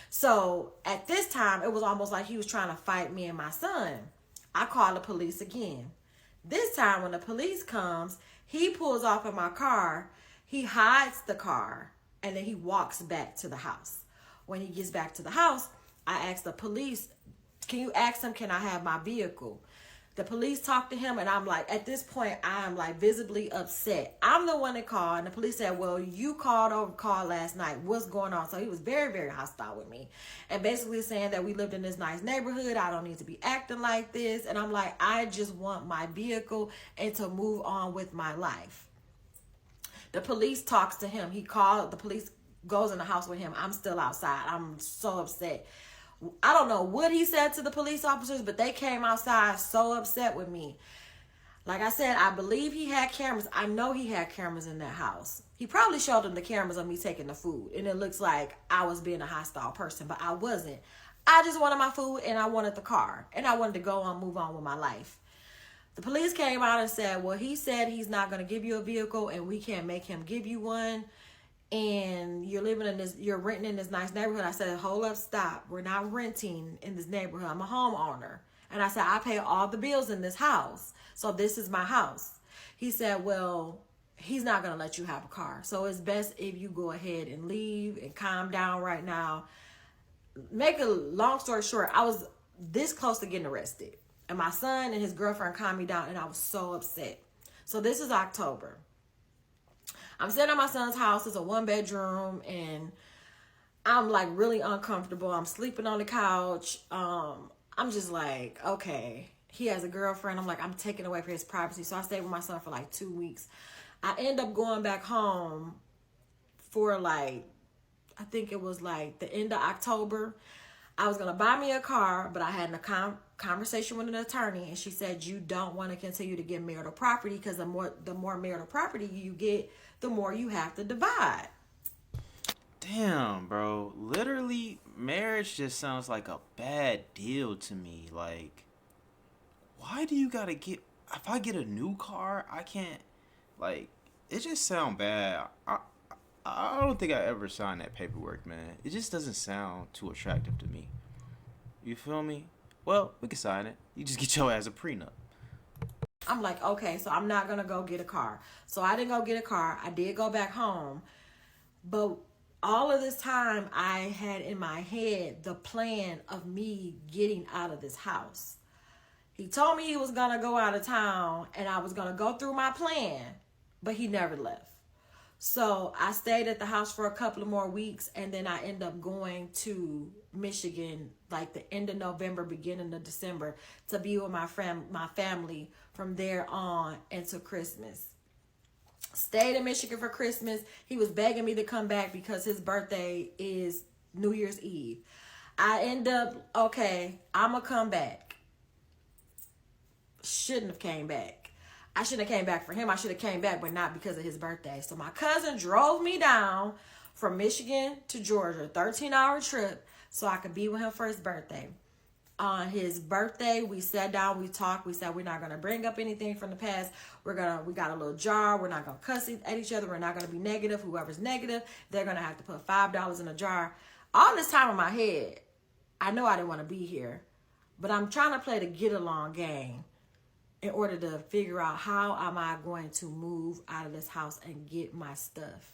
S3: So at this time, it was almost like he was trying to fight me and my son. I called the police again. This time when the police comes, he pulls off in my car. He hides the car, and then he walks back to the house. When he gets back to the house, I asked the police, can you ask him, can I have my vehicle? The police talked to him, and I'm like, at this point, I'm like visibly upset. I'm the one that called, and the police said, well, you called last night. What's going on? So he was very, very hostile with me, and basically saying that we lived in this nice neighborhood. I don't need to be acting like this. And I'm like, I just want my vehicle and to move on with my life. The police talks to him. He called, the police goes in the house with him. I'm still outside. I'm so upset. I don't know what he said to the police officers, but they came outside so upset with me. Like I said, I believe he had cameras. I know he had cameras in that house. He probably showed them the cameras of me taking the food, and it looks like I was being a hostile person, but I wasn't. I just wanted my food, and I wanted the car, and I wanted to go on, move on with my life. The police came out and said, well, he said he's not going to give you a vehicle, and we can't make him give you one. And you're renting in this nice neighborhood. I said, hold up, stop. We're not renting in this neighborhood. I'm a homeowner. And I said, I pay all the bills in this house. So this is my house. He said, well, he's not going to let you have a car. So it's best if you go ahead and leave and calm down right now. Make a long story short, I was this close to getting arrested. And my son and his girlfriend calmed me down, and I was so upset. So this is October. I'm sitting at my son's house. It's a 1-bedroom, and I'm like really uncomfortable. I'm sleeping on the couch. I'm just like, okay. He has a girlfriend. I'm like, I'm taking away from his privacy. So I stayed with my son for like 2 weeks. I end up going back home for like, I think it was like the end of October. I was going to buy me a car, but I had a conversation with an attorney, and she said, you don't want to continue to get marital property, because the more marital property you get, the more you have to divide.
S4: Damn, bro. Literally, marriage just sounds like a bad deal to me. Like, why do you gotta get... If I get a new car, I can't... Like, it just sound bad. I don't think I ever signed that paperwork, man. It just doesn't sound too attractive to me. You feel me? Well, we can sign it. You just get your ass a prenup.
S3: I'm like, okay, so I'm not going to go get a car. So I didn't go get a car. I did go back home. But all of this time, I had in my head the plan of me getting out of this house. He told me he was going to go out of town, and I was going to go through my plan, but he never left. So I stayed at the house for a couple of more weeks, and then I ended up going to Michigan like the end of November, beginning of December, to be with my family from there on into Christmas. Stayed in Michigan for Christmas. He was begging me to come back because his birthday is New Year's Eve. I end up, okay, I'm going to come back. Shouldn't have came back. I shouldn't have came back for him. I should have came back, but not because of his birthday. So my cousin drove me down from Michigan to Georgia, 13-hour trip, so I could be with him for his birthday. On his birthday, we sat down, we talked, we said we're not going to bring up anything from the past. We got a little jar. We're not going to cuss at each other. We're not going to be negative. Whoever's negative, they're going to have to put $5 in a jar. All this time in my head, I know I didn't want to be here, but I'm trying to play the get along game in order to figure out how am I going to move out of this house and get my stuff.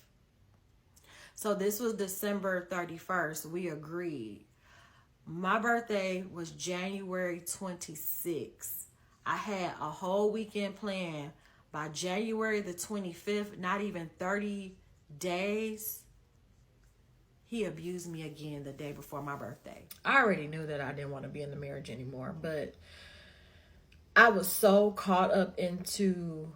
S3: So this was December 31st. We agreed. My birthday was January 26th. I had a whole weekend planned. By January the 25th, not even 30 days, he abused me again the day before my birthday. I already knew that I didn't want to be in the marriage anymore, but I was so caught up into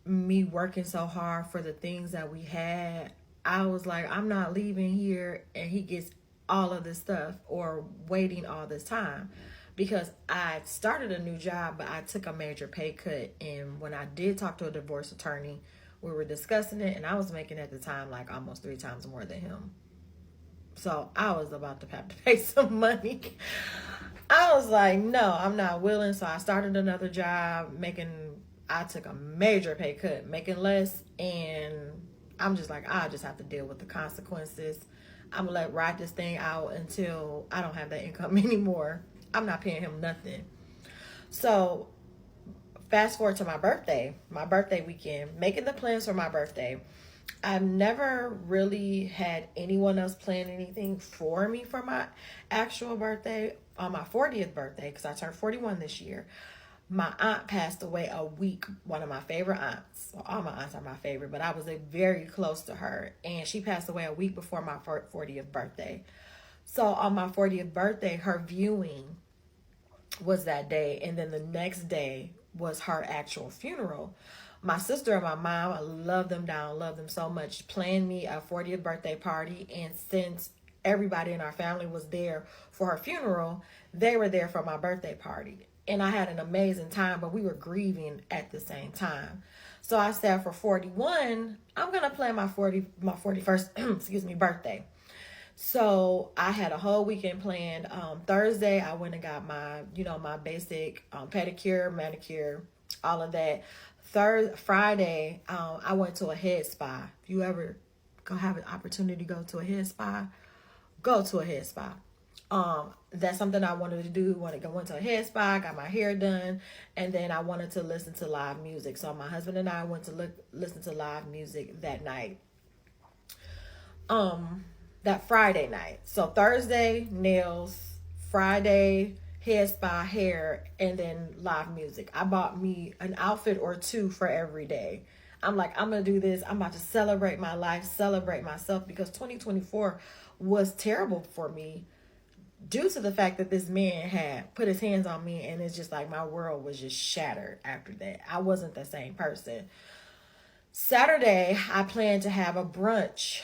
S3: me working so hard for the things that we had. I was like, I'm not leaving here and he gets all of this stuff or waiting all this time, because I started a new job, but I took a major pay cut. And when I did talk to a divorce attorney, we were discussing it, and I was making at the time like almost 3 times more than him. So I was about to have to pay some money. I was like, no, I'm not willing. So I started another job I took a major pay cut, making less. And I'm just like, I just have to deal with the consequences. I'm going to ride this thing out until I don't have that income anymore. I'm not paying him nothing. So fast forward to my birthday weekend, making the plans for my birthday. I've never really had anyone else plan anything for me for my actual birthday. On my 40th birthday, because I turned 41 this year, my aunt passed away a week. One of my favorite aunts. Well, all my aunts are my favorite, but I was very close to her. And she passed away a week before my 40th birthday. So on my 40th birthday, her viewing was that day. And then the next day was her actual funeral. My sister and my mom, I love them down, love them so much, planned me a 40th birthday party. And since everybody in our family was there for her funeral, they were there for my birthday party. And I had an amazing time, but we were grieving at the same time. So I said, for 41, I'm going to plan my 41st, birthday. So I had a whole weekend planned. Thursday, I went and got my, my basic pedicure, manicure, all of that. Friday, I went to a head spa. If you ever have an opportunity to go to a head spa, go to a head spa. That's something I wanted to do. Went to a head spa, got my hair done, and then I wanted to listen to live music. So my husband and I went to listen to live music that night. That Friday night. So Thursday, nails, Friday, head spa, hair, and then live music. I bought me an outfit or two for every day. I'm like, I'm going to do this. I'm about to celebrate my life, celebrate myself, because 2024 was terrible for me due to the fact that this man had put his hands on me, and it's just like my world was just shattered after that. I wasn't the same person. Saturday, I planned to have a brunch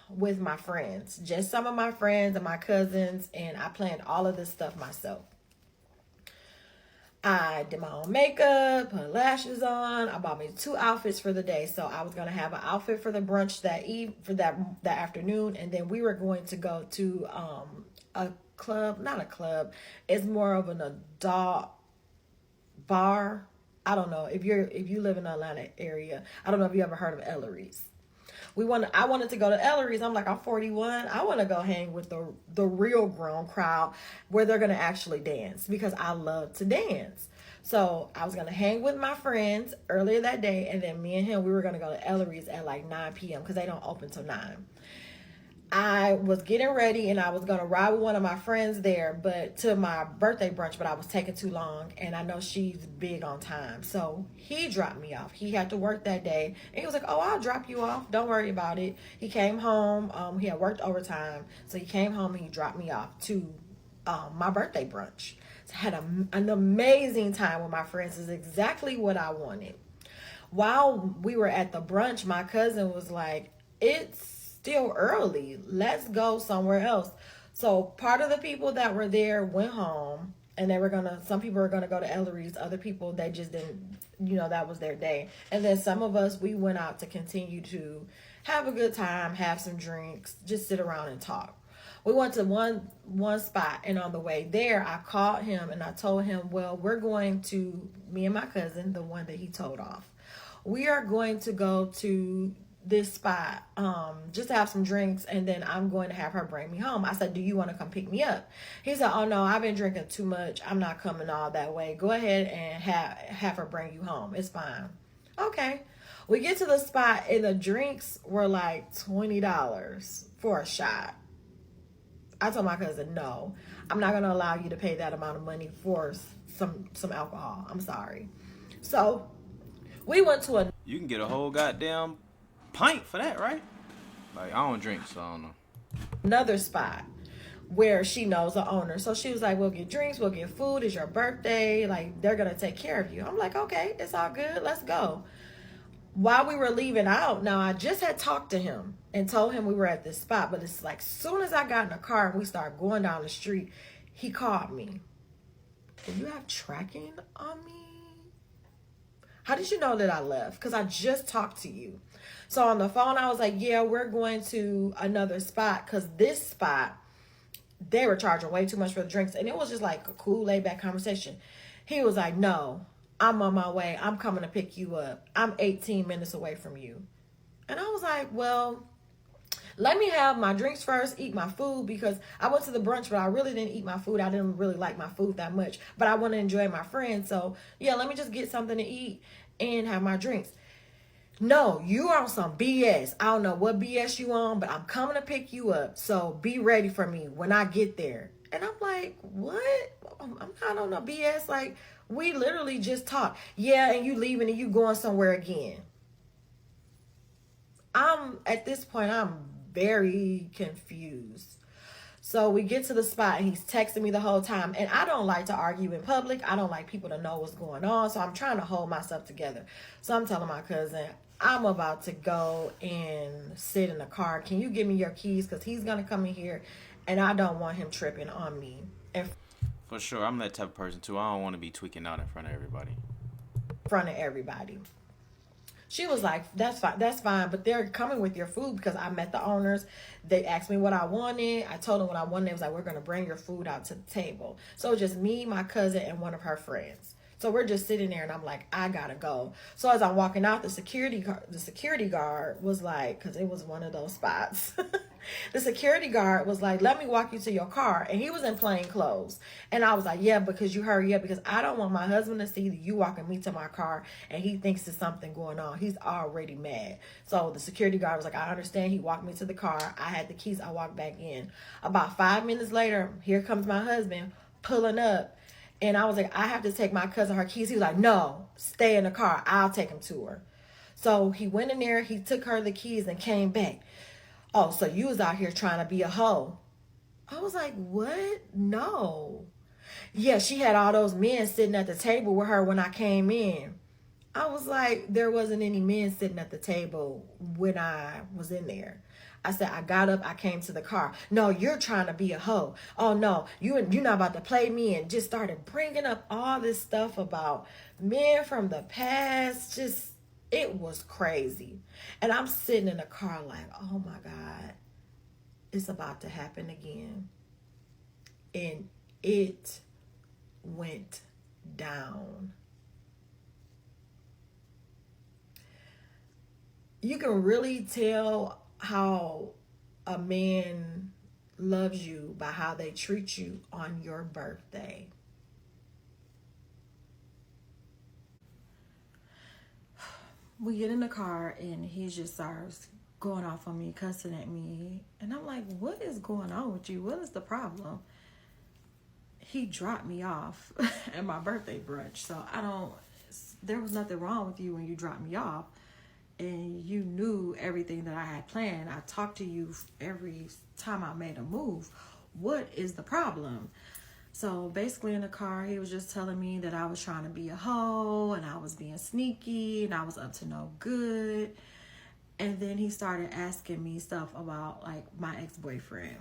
S3: with my friends, just some of my friends and my cousins, and I planned all of this stuff myself. I did my own makeup, put lashes on. I bought me 2 outfits for the day. So I was going to have an outfit for the brunch that afternoon. And then we were going to go to a club, not a club. It's more of an adult bar. I don't know if you live in the Atlanta area. I don't know if you ever heard of Ellery's. I wanted to go to Ellery's. I'm like, I'm 41. I want to go hang with the real grown crowd where they're going to actually dance, because I love to dance. So I was going to hang with my friends earlier that day. And then me and him, we were going to go to Ellery's at like 9 p.m. because they don't open till 9. I was getting ready and I was going to ride with one of my friends there, but to my birthday brunch, but I was taking too long, and I know she's big on time. So he dropped me off. He had to work that day, and he was like, oh, I'll drop you off. Don't worry about it. He came home. He had worked overtime. So he came home and he dropped me off to my birthday brunch. So I had an amazing time with my friends. It's exactly what I wanted. While we were at the brunch, my cousin was like, it's still early. Let's go somewhere else. So part of the people that were there went home, and some people were gonna go to Ellery's. Other people, they just didn't, that was their day. And then some of us, we went out to continue to have a good time, have some drinks, just sit around and talk. We went to one spot, and on the way there, I called him and I told him, well, we're going to, me and my cousin, the one that he told off, we are going to go to this spot just to have some drinks, and then I'm going to have her bring me home. I said, do you want to come pick me up? He said, oh no, I've been drinking too much. I'm not coming all that way. Go ahead and have her bring you home. It's fine. Okay. We get to the spot, and the drinks were like $20 for a shot. I told my cousin, no, I'm not going to allow you to pay that amount of money for some alcohol. I'm sorry. So we went to
S4: You can get a whole goddamn pint for that, right? Like, I don't drink, so I don't know.
S3: another spot. where she knows the owner. So she was like, we'll get drinks, we'll get food, it's your birthday, like they're gonna take care of you. I'm like, okay, it's all good, let's go. While we were leaving out, now I just had talked to him and told him we were at this spot, but it's like soon as I got in the car and we started going down the street, he called me. Do you have tracking on me? How did you know that I left? Because I just talked to you. So on the phone, I was like, yeah, we're going to another spot, because this spot, they were charging way too much for the drinks. And it was just like a cool, laid back conversation. He was like, no, I'm on my way. I'm coming to pick you up. I'm 18 minutes away from you. And I was like, well, let me have my drinks first, eat my food, because I went to the brunch, but I really didn't eat my food. I didn't really like my food that much, but I want to enjoy my friends. So yeah, let me just get something to eat and have my drinks. No, you on some BS. I don't know what BS you on, but I'm coming to pick you up. So be ready for me when I get there. And I'm like, what? I'm not on no BS. Like, we literally just talked. Yeah, and you leaving and you going somewhere again. At this point, I'm very confused. So we get to the spot and he's texting me the whole time. And I don't like to argue in public. I don't like people to know what's going on. So I'm trying to hold myself together. So I'm telling my cousin, I'm about to go and sit in the car. Can you give me your keys? Because he's going to come in here and I don't want him tripping on me. And
S4: For sure, I'm that type of person too. I don't want to be tweaking out in front of everybody.
S3: in front of everybody. She was like, that's fine, but they're coming with your food, because I met the owners. They asked me what I wanted. I told them what I wanted. It was like, we're going to bring your food out to the table. So it was just me, my cousin, and one of her friends. So we're just sitting there, and I'm like, I gotta go. So as I'm walking out, the security guard was like, because it was one of those spots. The security guard was like, let me walk you to your car. And he was in plain clothes. And I was like, yeah, because you hurry up, because I don't want my husband to see that you walking me to my car and he thinks there's something going on. He's already mad. So the security guard was like, I understand. He walked me to the car. I had the keys. I walked back in. About 5 minutes later, here comes my husband pulling up. And I was like, I have to take my cousin her keys. He was like, no, stay in the car. I'll take him to her. So he went in there. He took her the keys and came back. Oh, so you was out here trying to be a hoe. I was like, what? No. Yeah, she had all those men sitting at the table with her when I came in. I was like, there wasn't any men sitting at the table when I was in there. I said, I got up, I came to the car. No, you're trying to be a hoe. Oh, no, you're not about to play me, and just started bringing up all this stuff about men from the past. Just, it was crazy. And I'm sitting in the car like, oh, my God, it's about to happen again. And it went down. You can really tell how a man loves you by how they treat you on your birthday. We get in the car and he just starts going off on me, cussing at me. And I'm like, what is going on with you? What is the problem? He dropped me off at my birthday brunch. So there was nothing wrong with you when you dropped me off. And you knew everything that I had planned. I talked to you every time I made a move. What is the problem? So basically in the car, he was just telling me that I was trying to be a hoe and I was being sneaky and I was up to no good. And then he started asking me stuff about like my ex-boyfriend.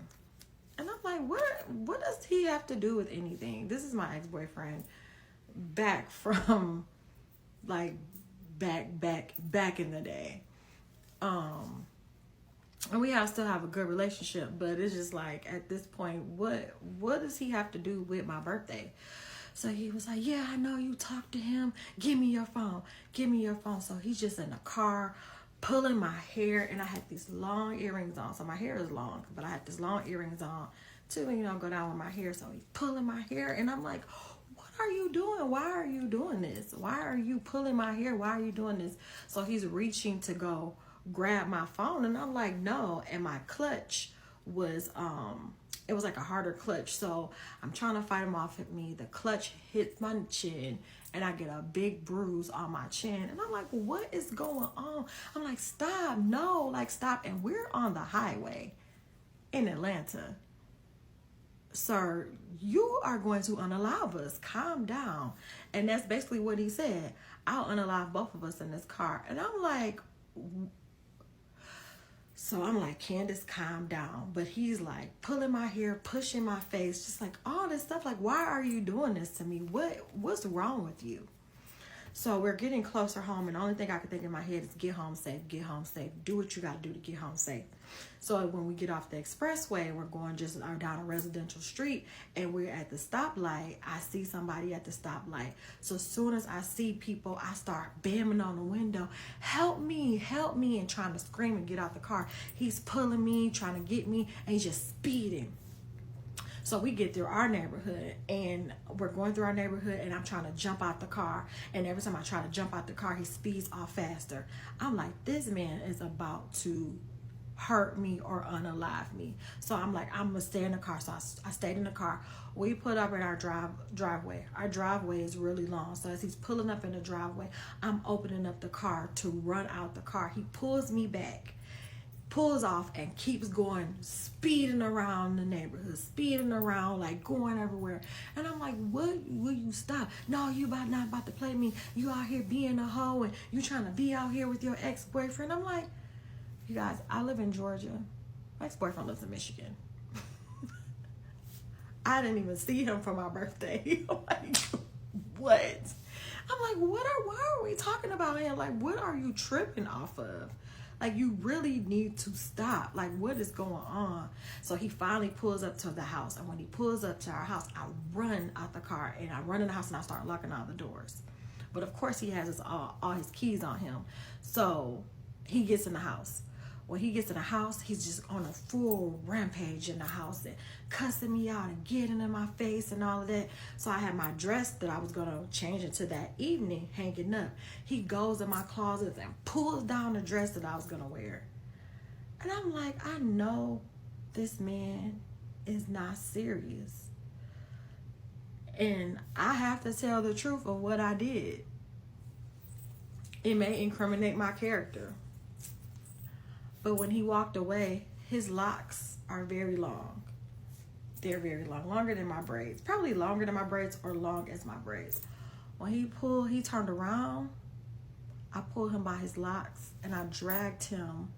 S3: And I'm like, what does he have to do with anything? This is my ex-boyfriend back from like back in the day. And we still have a good relationship, but it's just like at this point, what does he have to do with my birthday? So he was like, yeah, I know you talked to him. Give me your phone. Give me your phone. So he's just in the car pulling my hair, and I had these long earrings on. So my hair is long, but I had these long earrings on to, go down with my hair. So he's pulling my hair, and I'm like, what are you doing? Why are you doing this? Why are you pulling my hair? Why are you doing this? So he's reaching to go grab my phone, and I'm like, no. And my clutch was it was like a harder clutch, so I'm trying to fight him off at me. The clutch hits my chin and I get a big bruise on my chin, and I'm like, what is going on? I'm like, stop, no, like stop. And we're on the highway in Atlanta. sir, you are going to unalive us. Calm down. And that's basically what he said. I'll unalive both of us in this car. And I'm like, Candace, calm down. But he's like pulling my hair, pushing my face, just like all this stuff. Like, why are you doing this to me? What's wrong with you? So we're getting closer home, and the only thing I could think in my head is get home safe, do what you got to do to get home safe. So when we get off the expressway, we're going just down a residential street, and we're at the stoplight. I see somebody at the stoplight. So as soon as I see people, I start banging on the window, help me, and trying to scream and get out the car. He's pulling me, trying to get me, and he's just speeding. So we get through our neighborhood, and we're going through our neighborhood, and I'm trying to jump out the car. And every time I try to jump out the car, he speeds off faster. I'm like, this man is about to hurt me or unalive me. So I'm like, I'm going to stay in the car. So I stayed in the car. We put up in our driveway. Our driveway is really long. So as he's pulling up in the driveway, I'm opening up the car to run out the car. He pulls me back, pulls off, and keeps going, speeding around the neighborhood, speeding around, like going everywhere. And I'm like, what? Will you stop? No, you not about to play me. You out here being a hoe, and you trying to be out here with your ex-boyfriend. I'm like, you guys, I live in Georgia. My ex-boyfriend lives in Michigan. I didn't even see him for my birthday. I'm like, what? I'm like, why are we talking about him? Like, what are you tripping off of? Like, you really need to stop. Like, what is going on? So he finally pulls up to the house. And when he pulls up to our house, I run out the car. And I run in the house and I start locking all the doors. But, of course, he has all his keys on him. So he gets in the house. When he gets in the house, he's just on a full rampage in the house and cussing me out and getting in my face and all of that. So I had my dress that I was going to change into that evening hanging up. He goes in my closet and pulls down the dress that I was going to wear. And I'm like, I know this man is not serious. And I have to tell the truth of what I did. It may incriminate my character. But when he walked away, his locks are very long. They're very long, longer than my braids. Probably longer than my braids or long as my braids. When he turned around, I pulled him by his locks and I dragged him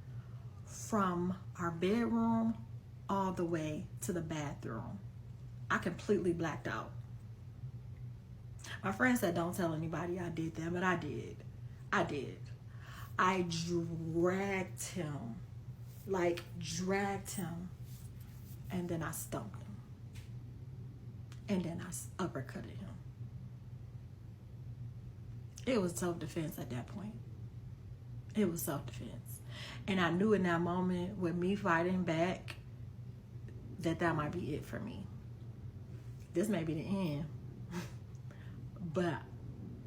S3: from our bedroom all the way to the bathroom. I completely blacked out. My friend said, don't tell anybody I did that, but I did. I dragged him, and then I stumped him. And then I uppercutted him. It was self-defense at that point. It was self-defense. And I knew in that moment, with me fighting back, that might be it for me. This may be the end. But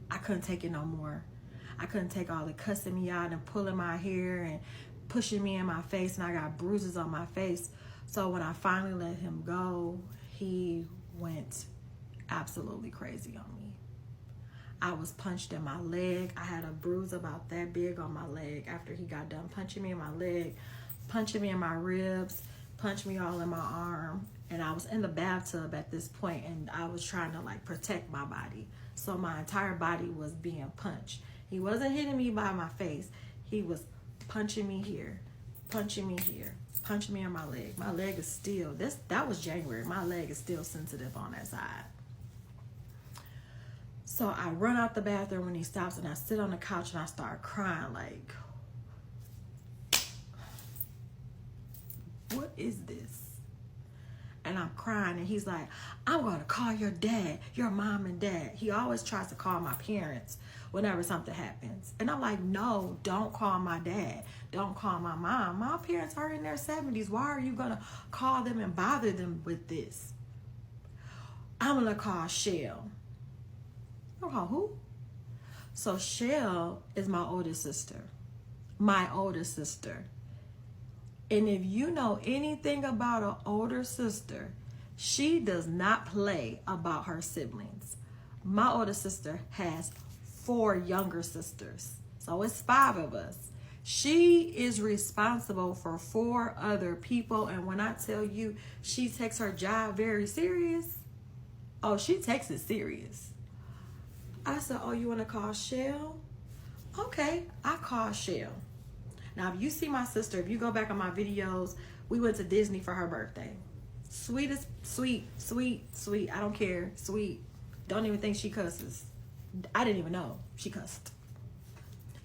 S3: I couldn't take it no more. I couldn't take all the cussing me out and pulling my hair and pushing me in my face, and I got bruises on my face. So when I finally let him go, he went absolutely crazy on me. I was punched in my leg. I had a bruise about that big on my leg after he got done punching me in my leg, punching me in my ribs, punched me all in my arm. And I was in the bathtub at this point, and I was trying to protect my body. So my entire body was being punched. He wasn't hitting me by my face. He was punching me here, punching me here, punching me on my leg. My leg is still, that was January. My leg is still sensitive on that side. So I run out the bathroom when he stops, and I sit on the couch and I start crying like, what is this? And I'm crying, and he's like, I'm going to call your dad, your mom and dad. He always tries to call my parents whenever something happens. And I'm like, no, don't call my dad. Don't call my mom. My parents are in their 70s. Why are you going to call them and bother them with this? I'm going to call Shell. I'm going to call who? So Shell is my oldest sister. My oldest sister. And if you know anything about an older sister, she does not play about her siblings. My older sister has 4 younger sisters. So it's 5 of us. She is responsible for 4 other people. And when I tell you she takes her job very serious, oh, she takes it serious. I said, oh, you want to call Shell? Okay, I called Shell. Now, if you see my sister, if you go back on my videos, we went to Disney for her birthday. Sweetest, sweet. I don't care. Sweet. Don't even think she cusses. I didn't even know she cussed.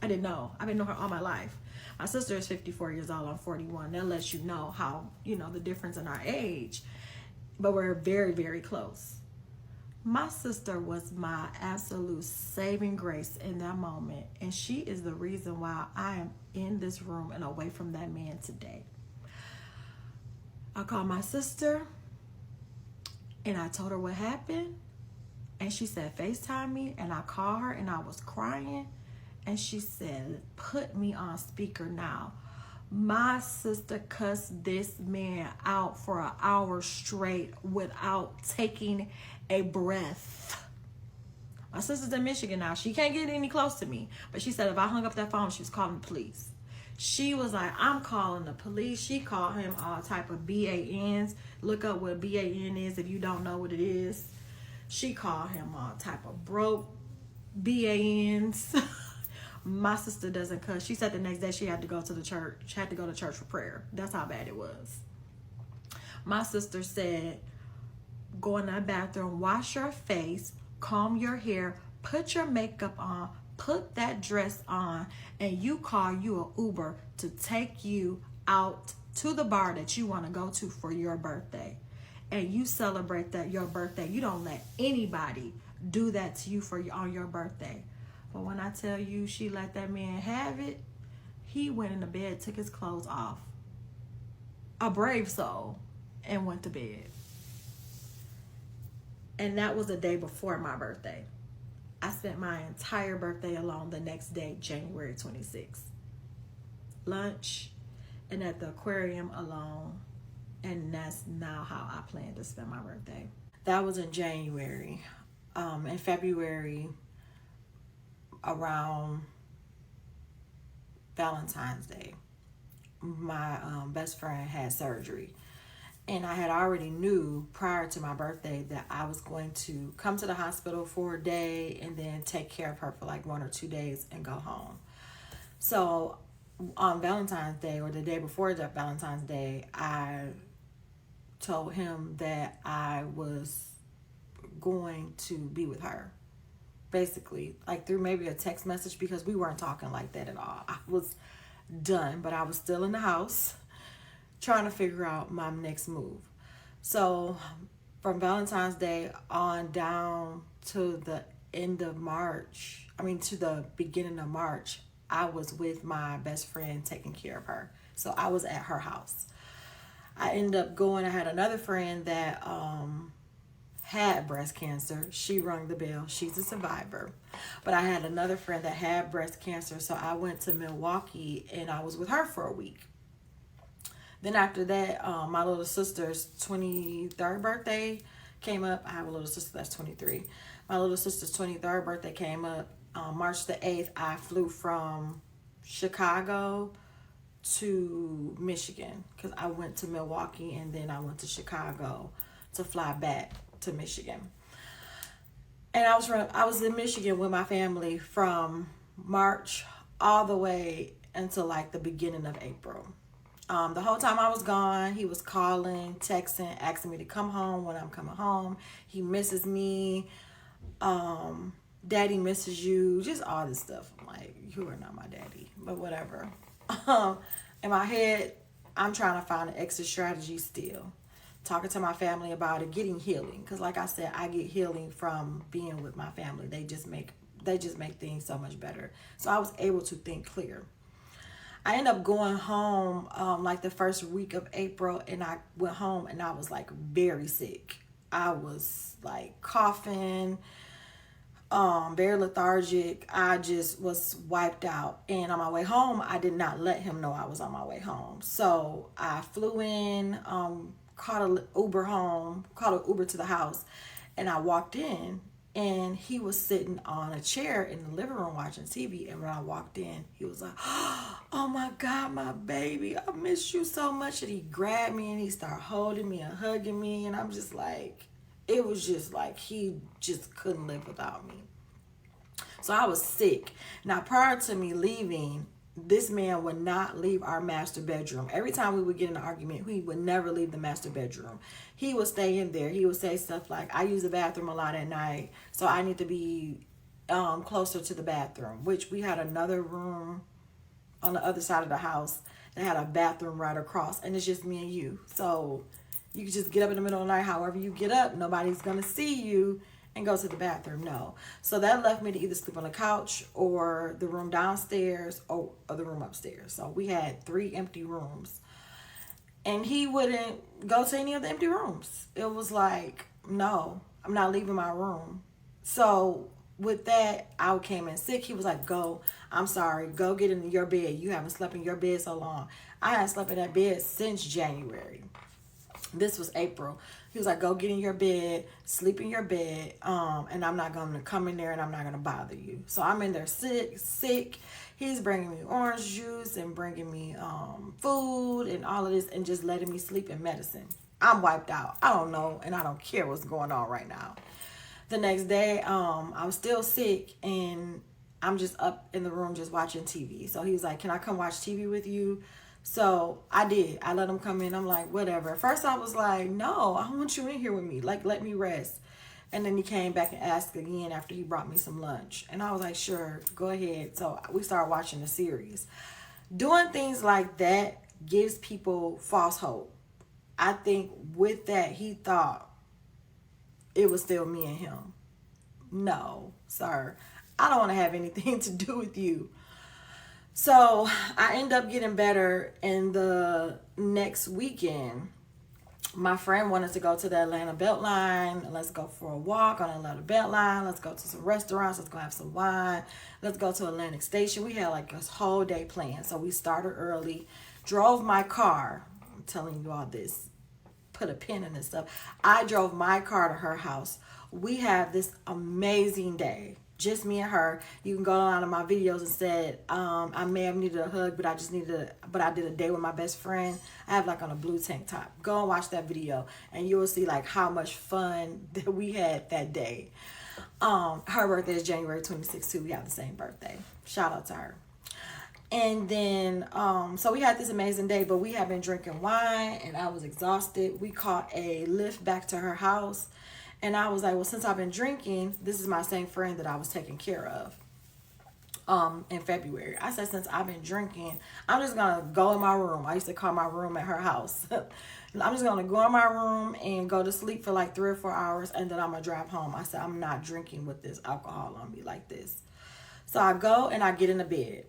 S3: I didn't know. I've been knowing her all my life. My sister is 54 years old. I'm 41. That lets you know how, the difference in our age. But we're very, very close. My sister was my absolute saving grace in that moment. And she is the reason why I am in this room and away from that man today. I called my sister and I told her what happened. And she said, FaceTime me. And I called her and I was crying. And she said, put me on speaker now. My sister cussed this man out for an hour straight without taking a breath. My sister's in Michigan now. She can't get any close to me. But she said if I hung up that phone, she was calling the police. She was like, I'm calling the police. She called him all type of BANs. Look up what BAN is if you don't know what it is. She called him all type of broke BANs. My sister doesn't cuss. She said the next day she had to go to the church. She had to go to church for prayer. That's how bad it was. My sister said, go in that bathroom, wash your face, comb your hair, put your makeup on, put that dress on, and you call you an Uber to take you out to the bar that you want to go to for your birthday. And you celebrate that your birthday. You don't let anybody do that to you on your birthday. But when I tell you she let that man have it, he went in the bed, took his clothes off. A brave soul. And went to bed. And that was the day before my birthday. I spent my entire birthday alone the next day, January 26th. Lunch and at the aquarium alone. And that's now how I plan to spend my birthday. That was in January. In February, around Valentine's Day, my best friend had surgery. And I had already knew prior to my birthday that I was going to come to the hospital for a day and then take care of her for like 1 or 2 days and go home. So on Valentine's Day, or the day before that Valentine's Day, I told him that I was going to be with her. Basically, like through maybe a text message, because we weren't talking like that at all. I was done, but I was still in the house trying to figure out my next move. So from Valentine's Day on down to the end of March, to the beginning of March, I was with my best friend taking care of her. So I was at her house. I ended up I had another friend that had breast cancer. She rung the bell. She's a survivor. But I had another friend that had breast cancer. So I went to Milwaukee and I was with her for a week. Then after that, my little sister's 23rd birthday came up. I have a little sister that's 23. My little sister's 23rd birthday came up. March the 8th, I flew from Chicago to Michigan because I went to Milwaukee and then I went to Chicago to fly back to Michigan. And I was in Michigan with my family from March all the way until like the beginning of April. The whole time I was gone, he was calling, texting, asking me to come home when I'm coming home. He misses me. Daddy misses you. Just all this stuff. I'm like, you are not my daddy, but whatever. In my head, I'm trying to find an exit strategy still. Talking to my family about it, getting healing. Because like I said, I get healing from being with my family. They just make things so much better. So I was able to think clear. I ended up going home like the first week of April, and I went home and I was like very sick. I was like coughing, very lethargic. I just was wiped out. And on my way home, I did not let him know I was on my way home. So I flew in, caught an Uber to the house, and I walked in And he was sitting on a chair in the living room watching TV. And when I walked in, he was like, oh my God, my baby, I miss you so much. And he grabbed me and he started holding me and hugging me. And I'm just like, it was just like he just couldn't live without me. So I was sick. Now, prior to me leaving, this man would not leave our master bedroom. Every time we would get in an argument, he would never leave the master bedroom. He would stay in there. He would say stuff like, I use the bathroom a lot at night, so I need to be closer to the bathroom, which we had another room on the other side of the house that had a bathroom right across, and it's just me and you. So you can just get up in the middle of the night, however you get up. Nobody's going to see you and go to the bathroom. No. So that left me to either sleep on the couch or the room downstairs or the room upstairs. So we had 3 empty rooms. And he wouldn't go to any of the empty rooms. It was like, no, I'm not leaving my room. So with that, I came in sick. He was like, go, I'm sorry, go get in your bed. You haven't slept in your bed so long. I hadn't slept in that bed since January. This was April. He was like, go get in your bed, sleep in your bed, and I'm not going to come in there and I'm not going to bother you. So I'm in there sick. He's bringing me orange juice and bringing me food and all of this and just letting me sleep in medicine. I'm wiped out. I don't know, and I don't care what's going on right now. The next day, I'm still sick, and I'm just up in the room just watching TV. So he was like, can I come watch TV with you? So I did. I let him come in. I'm like, whatever. At first I was like, no, I want you in here with me. Like, let me rest. And then he came back and asked again after he brought me some lunch. And I was like, sure, go ahead. So we started watching the series. Doing things like that gives people false hope. I think with that, he thought it was still me and him. No, sir. I don't want to have anything to do with you. So I end up getting better, and the next weekend, my friend wanted to go to the Atlanta Beltline. Let's go for a walk on the Atlanta Beltline. Let's go to some restaurants. Let's go have some wine. Let's go to Atlantic Station. We had like this whole day planned. So we started early, drove my car. I'm telling you all this. Put a pin in this stuff. I drove my car to her house. We had this amazing day. Just me and her. You can go on to my videos and said, I may have needed a hug, but I did a day with my best friend. I have like on a blue tank top. Go and watch that video and you will see like how much fun that we had that day. Her birthday is January 26th too. We have the same birthday. Shout out to her. And then, so we had this amazing day, but we had been drinking wine and I was exhausted. We caught a lift back to her house. And I was like, well, since I've been drinking, this is my same friend that I was taking care of in February. I said, since I've been drinking, I'm just going to go in my room. I used to call my room at her house. I'm just going to go in my room and go to sleep for like 3 or 4 hours, and then I'm going to drive home. I said, I'm not drinking with this alcohol on me like this. So I go and I get in the bed.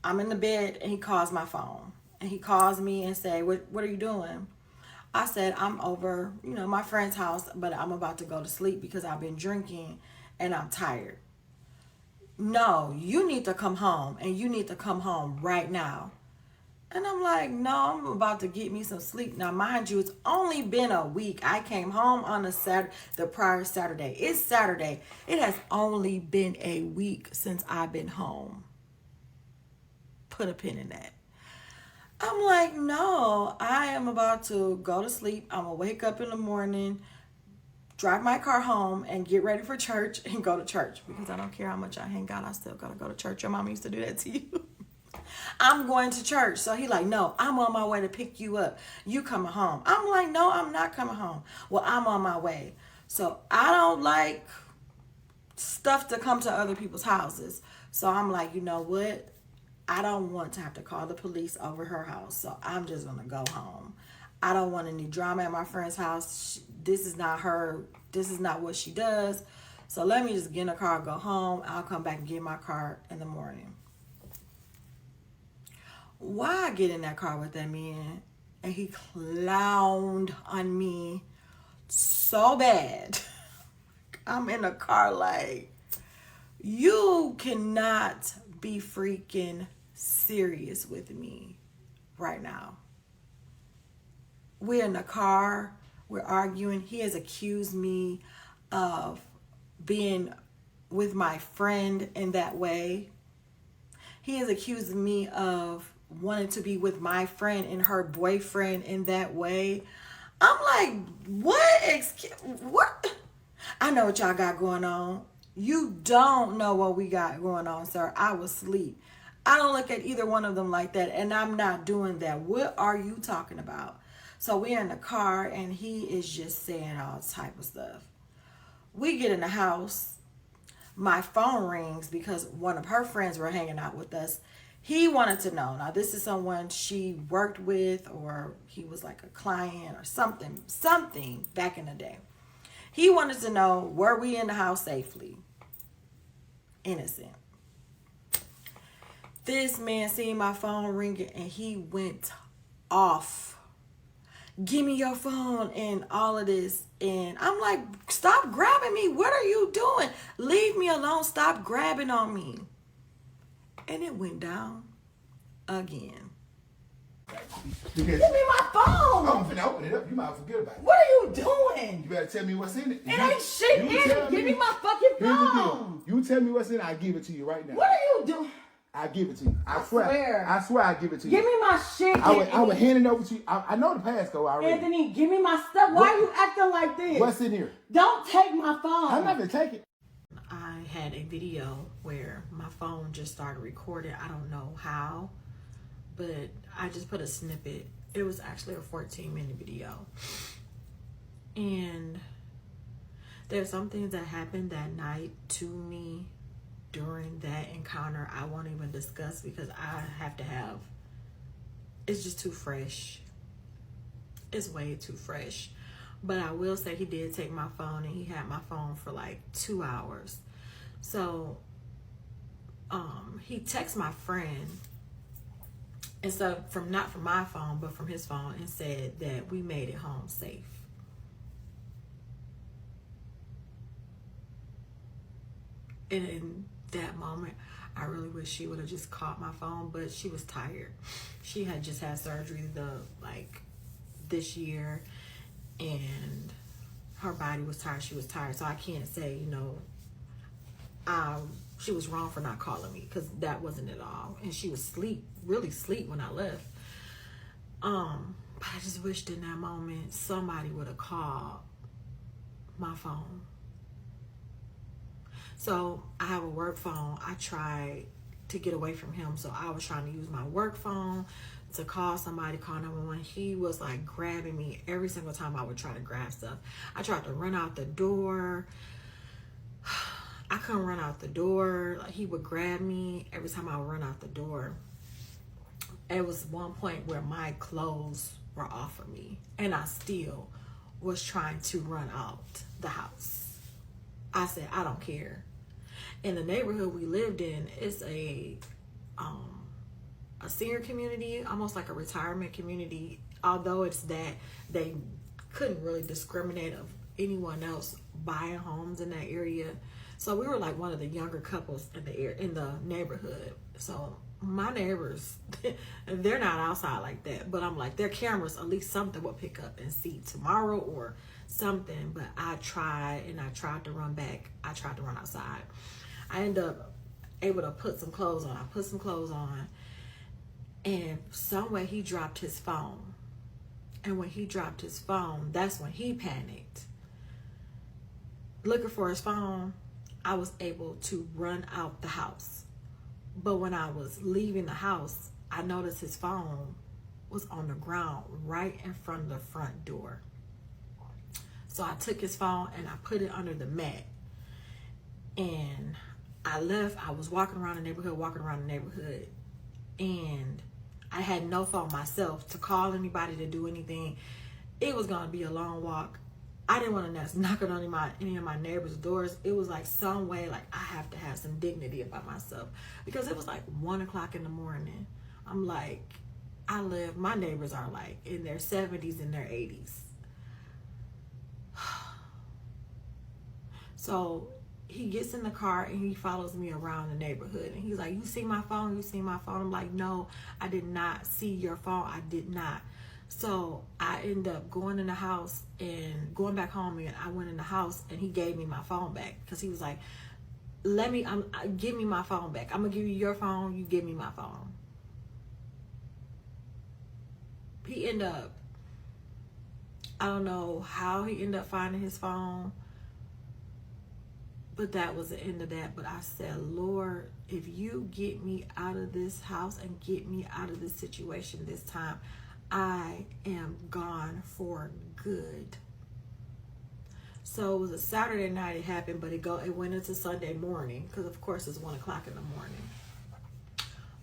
S3: I'm in the bed and he calls my phone. And he calls me and say, what are you doing? I said, I'm over, my friend's house, but I'm about to go to sleep because I've been drinking and I'm tired. No, you need to come home, and you need to come home right now. And I'm like, no, I'm about to get me some sleep. Now, mind you, it's only been a week. I came home on the prior Saturday. It's Saturday. It has only been a week since I've been home. Put a pin in that. I'm like, no, I am about to go to sleep. I'm going to wake up in the morning, drive my car home, and get ready for church and go to church. Because I don't care how much I hang out, I still got to go to church. Your mama used to do that to you. I'm going to church. So he like, no, I'm on my way to pick you up. You coming home. I'm like, no, I'm not coming home. Well, I'm on my way. So I don't like stuff to come to other people's houses. So I'm like, you know what? I don't want to have to call the police over her house, so I'm just going to go home. I don't want any drama at my friend's house. This is not her. This is not what she does. So let me just get in the car, go home. I'll come back and get my car in the morning. Why I get in that car with that man, and he clowned on me so bad. I'm in the car like, you cannot be freaking serious with me right now. We're in the car, we're arguing. He has accused me of being with my friend in that way. He is accusing me of wanting to be with my friend and her boyfriend in that way. I'm like, what? I know what y'all got going on. You don't know what we got going on, sir. I was asleep. I don't look at either one of them like that, and I'm not doing that. What are you talking about? So we're in the car, and he is just saying all type of stuff. We get in the house. My phone rings because one of her friends were hanging out with us. He wanted to know. Now, this is someone she worked with, or he was like a client or something back in the day. He wanted to know, were we in the house safely? Innocent. This man seen my phone ringing and he went off. Give me your phone and all of this. And I'm like, stop grabbing me. What are you doing? Leave me alone. Stop grabbing on me. And it went down again.
S1: Because
S2: Give me my phone.
S1: I'm finna open it up. You might forget about it.
S2: What are you doing?
S1: You better tell me what's in it.
S2: It ain't shit in it. Give me my fucking
S1: Here's the
S2: phone.
S1: deal. You tell me what's in it, I give it to you right now.
S2: What are you doing?
S1: I give it to you. I swear.
S2: swear.
S1: I swear I give it to you.
S2: Give me my shit.
S1: I would hand it over to you. I know the passcode already.
S2: Anthony, give me my stuff. Why are you acting like this?
S1: What's in here?
S2: Don't take my phone.
S1: I'm not gonna take it.
S3: I had a video where my phone just started recording. I don't know how, but I just put a snippet. It was actually a 14-minute video. And there's some things that happened that night to me during that encounter I won't even discuss because I have to have, it's just too fresh. It's way too fresh. But I will say he did take my phone and he had my phone for like 2 hours. So he texted my friend, and so not from my phone, but from his phone, and said that we made it home safe. And in that moment, I really wish she would have just caught my phone, but she was tired. She had just had surgery this year, and her body was tired. She was tired, so I can't say, she was wrong for not calling me, because that wasn't at all. And she was really asleep when I left. But I just wished in that moment somebody would have called my phone. So I have a work phone. I tried to get away from him, so I was trying to use my work phone to call somebody, call 911. He was like grabbing me every single time I would try to grab stuff. I tried to run out the door. I couldn't run out the door. Like, he would grab me every time I would run out the door. It was one point where my clothes were off of me, and I still was trying to run out the house. I said, I don't care. In the neighborhood we lived in, it's a senior community, almost like a retirement community. Although it's that, they couldn't really discriminate of anyone else buying homes in that area. So we were like one of the younger couples in the neighborhood. So my neighbors, they're not outside like that. But I'm like, their cameras, at least something will pick up and see tomorrow or something. But I tried to run back. I tried to run outside. I ended up able to put some clothes on. I put some clothes on, and some way he dropped his phone. And when he dropped his phone, that's when he panicked. Looking for his phone, I was able to run out the house. But when I was leaving the house, I noticed his phone was on the ground right in front of the front door. So I took his phone and I put it under the mat. And I left. I was walking around the neighborhood, and I had no phone myself to call anybody, to do anything. It was going to be a long walk. I didn't want to knock on any of my neighbors' doors. It was like some way, like I have to have some dignity about myself, because it was like 1 o'clock in the morning. I'm like, my neighbors are like in their 70s and their 80s. So he gets in the car and he follows me around the neighborhood, and he's like, you see my phone? You see my phone? I'm like, no, I did not see your phone. I did not. So I end up going in the house and going back home, and I went in the house and he gave me my phone back because he was like, give me my phone back. I'm gonna give you your phone, you give me my phone. He ended up, I don't know how he ended up finding his phone, but that was the end of that. But I said, Lord, if you get me out of this house and get me out of this situation this time, I am gone for good. So it was a Saturday night it happened, but it went into Sunday morning because of course it's 1 o'clock in the morning.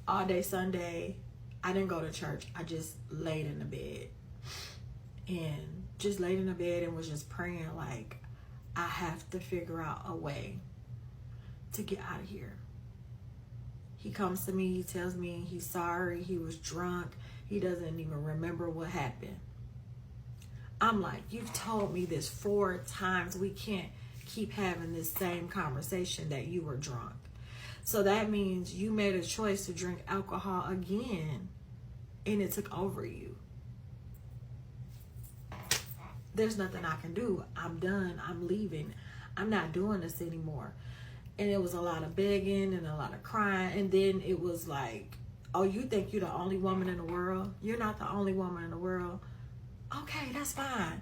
S3: All day Sunday, I didn't go to church. I just laid in the bed and was just praying like, I have to figure out a way to get out of here. He comes to me, he tells me he's sorry, he was drunk, he doesn't even remember what happened. I'm like, you've told me this 4 times. We can't keep having this same conversation that you were drunk. So that means you made a choice to drink alcohol again and it took over you. There's nothing I can do. I'm done. I'm leaving. I'm not doing this anymore. And it was a lot of begging and a lot of crying. And then it was like, oh, you think you're the only woman in the world? You're not the only woman in the world. Okay, that's fine.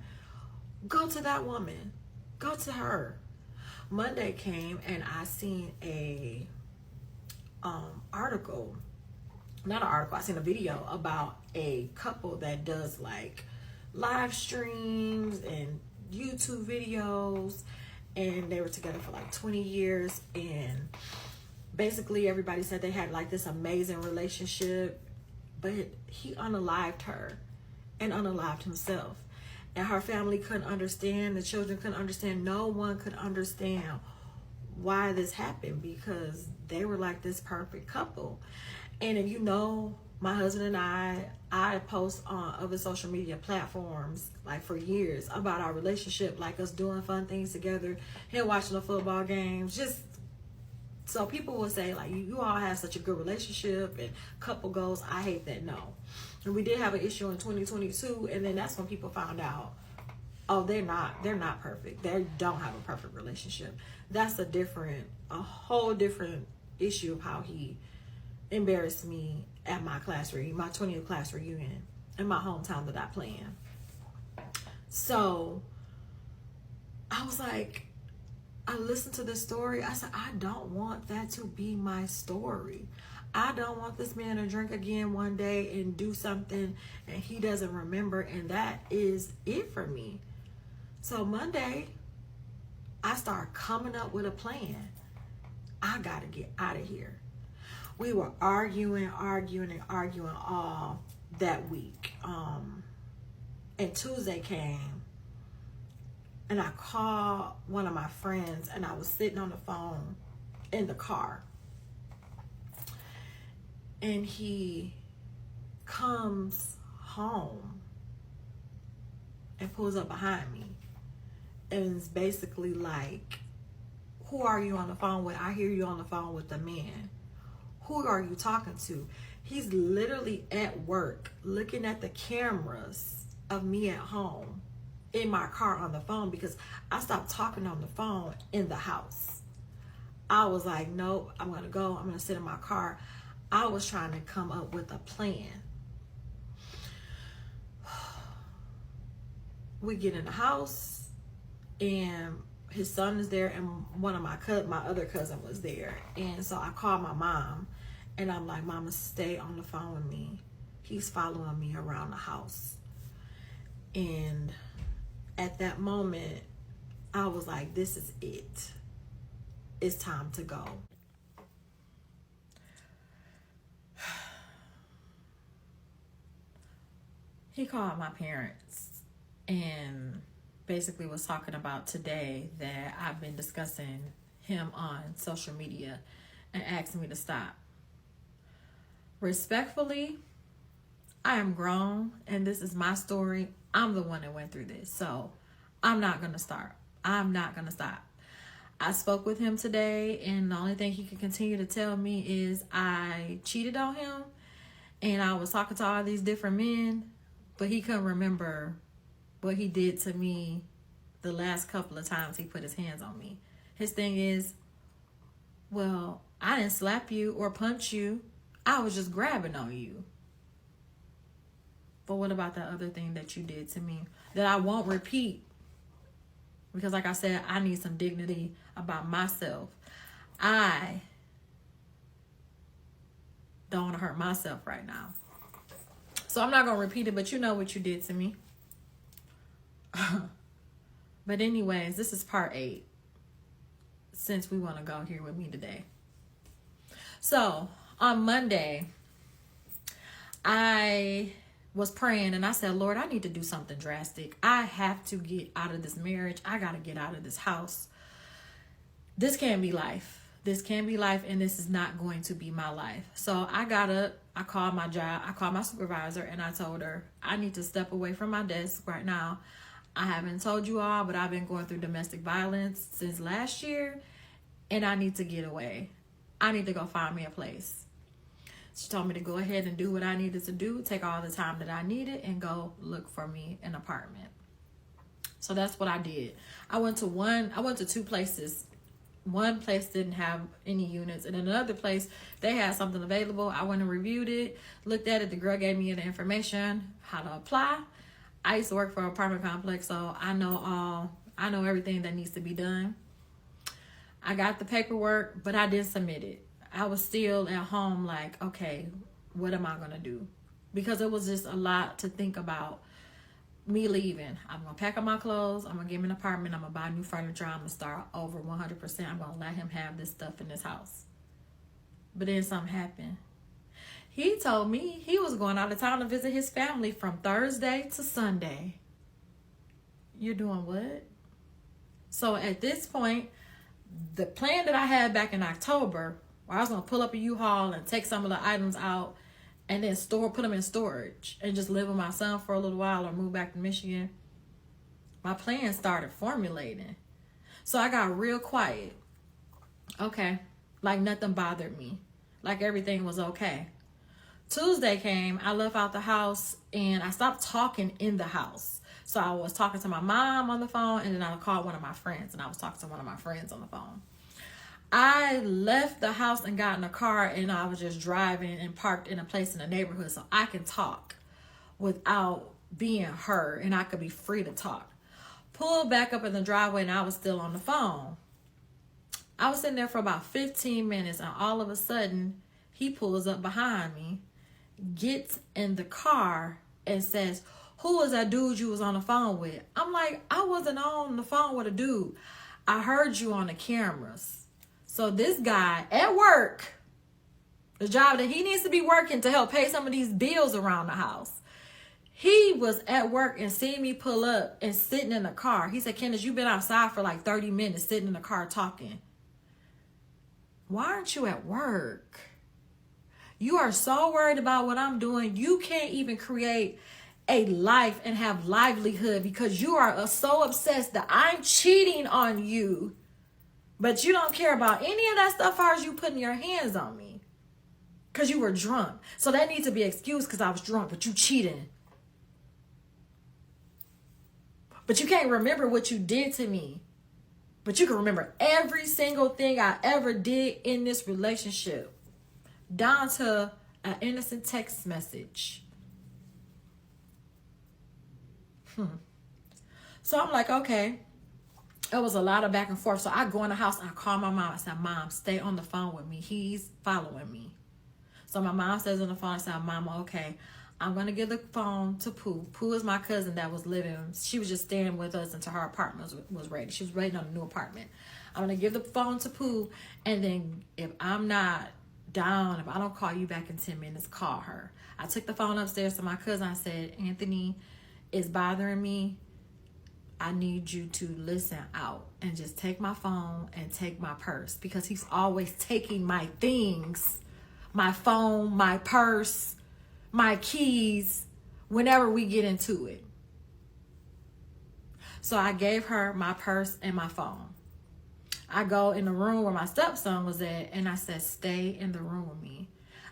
S3: Go to that woman. Go to her. Monday came and I seen a I seen a video about a couple that does like live streams and YouTube videos, and they were together for like 20 years, and basically everybody said they had like this amazing relationship, but he unalived her and unalived himself, and her family couldn't understand, the children couldn't understand, no one could understand why this happened because they were like this perfect couple. And if you know, my husband and I post on other social media platforms like for years about our relationship, like us doing fun things together, him watching the football games, just so people will say like, you all have such a good relationship and couple goals. I hate that. No. And we did have an issue in 2022, and then that's when people found out, oh, they're not perfect. They don't have a perfect relationship. That's a whole different issue of how he embarrassed me at my 20th class reunion in my hometown that I play in. So I was like, I listened to this story. I said, I don't want that to be my story. I don't want this man to drink again one day and do something and he doesn't remember, and that is it for me. So Monday, I started coming up with a plan. I gotta get out of here. We were arguing all that week. And Tuesday came, and I called one of my friends, and I was sitting on the phone in the car. And he comes home and pulls up behind me. And it's basically like, who are you on the phone with? I hear you on the phone with the man. Who are you talking to? He's literally at work looking at the cameras of me at home in my car on the phone because I stopped talking on the phone in the house. I was like, nope, I'm going to go. I'm going to sit in my car. I was trying to come up with a plan. We get in the house and his son is there, and one of my other cousin was there. And so I called my mom and I'm like, Mama, stay on the phone with me. He's following me around the house. And at that moment, I was like, this is it. It's time to go. He called my parents and basically was talking about today that I've been discussing him on social media and asked me to stop. Respectfully, I am grown and this is my story. I'm the one that went through this. So I'm not going to start. I'm not going to stop. I spoke with him today, and the only thing he can continue to tell me is I cheated on him and I was talking to all these different men. but he couldn't remember what he did to me the last couple of times he put his hands on me. His thing is, well, I didn't slap you or punch you. I was just grabbing on you. But what about that other thing that you did to me that I won't repeat? Because like I said, I need some dignity about myself. I don't want to hurt myself right now. So I'm not going to repeat it, but you know what you did to me. But anyways, this is part 8. Since we want to go here with me today. So on Monday, I was praying and I said, Lord, I need to do something drastic. I have to get out of this marriage. I got to get out of this house. This can't be life. This can't be life, and this is not going to be my life. So I got up, I called my job, I called my supervisor, and I told her, I need to step away from my desk right now. I haven't told you all, but I've been going through domestic violence since last year, and I need to get away. I need to go find me a place. She told me to go ahead and do what I needed to do, take all the time that I needed, and go look for me an apartment. So that's what I did. I went to 2 places. One place didn't have any units, and in another place, they had something available. I went and reviewed it, looked at it. The girl gave me the information, how to apply. I used to work for an apartment complex, so I know everything that needs to be done. I got the paperwork, but I didn't submit it. I was still at home like, okay, what am I going to do? Because it was just a lot to think about me leaving. I'm going to pack up my clothes. I'm going to get him an apartment. I'm going to buy new furniture. I'm going to start over 100%. I'm going to let him have this stuff in this house. But then something happened. He told me he was going out of town to visit his family from Thursday to Sunday. You're doing what? So at this point, the plan that I had back in October, where I was going to pull up a U-Haul and take some of the items out and then put them in storage and just live with my son for a little while or move back to Michigan, my plan started formulating. So I got real quiet. Okay. Like nothing bothered me. Like everything was okay. Tuesday came, I left out the house and I stopped talking in the house. So I was talking to my mom on the phone, and then I called one of my friends, and I was talking to one of my friends on the phone. I left the house and got in a car, and I was just driving and parked in a place in the neighborhood so I can talk without being heard, and I could be free to talk. Pulled back up in the driveway, and I was still on the phone. I was sitting there for about 15 minutes, and all of a sudden, he pulls up behind me, gets in the car, and says, "Who was that dude you was on the phone with?" I'm like, I wasn't on the phone with a dude. I heard you on the cameras. So this guy at work, the job that he needs to be working to help pay some of these bills around the house, he was at work and seen me pull up and sitting in the car. He said, "Candace, you've been outside for like 30 minutes sitting in the car talking. Why aren't you at work? You are so worried about what I'm doing. You can't even create a life and have livelihood because you are so obsessed that I'm cheating on you. But you don't care about any of that stuff as far as you putting your hands on me. Because you were drunk. So that needs to be excused because I was drunk, but you cheating. But you can't remember what you did to me. But you can remember every single thing I ever did in this relationship. Down to an innocent text message." So I'm like, okay. It was a lot of back and forth. So I go in the house and I call my mom. I said, "Mom, stay on the phone with me. He's following me." So my mom stays on the phone. I said, "Mama, okay, I'm going to give the phone to Pooh." Pooh is my cousin that was living. She was just staying with us until her apartment was ready. She was waiting on a new apartment. I'm going to give the phone to Pooh. And then if I'm not down, if I don't call you back in 10 minutes, call her. I took the phone upstairs to my cousin. I said, "Anthony, it's bothering me. I need you to listen out and just take my phone and take my purse," because he's always taking my things, my phone, my purse, my keys, whenever we get into it. So I gave her my purse and my phone. I go in the room where my stepson was at, and I said, "Stay in the room with me.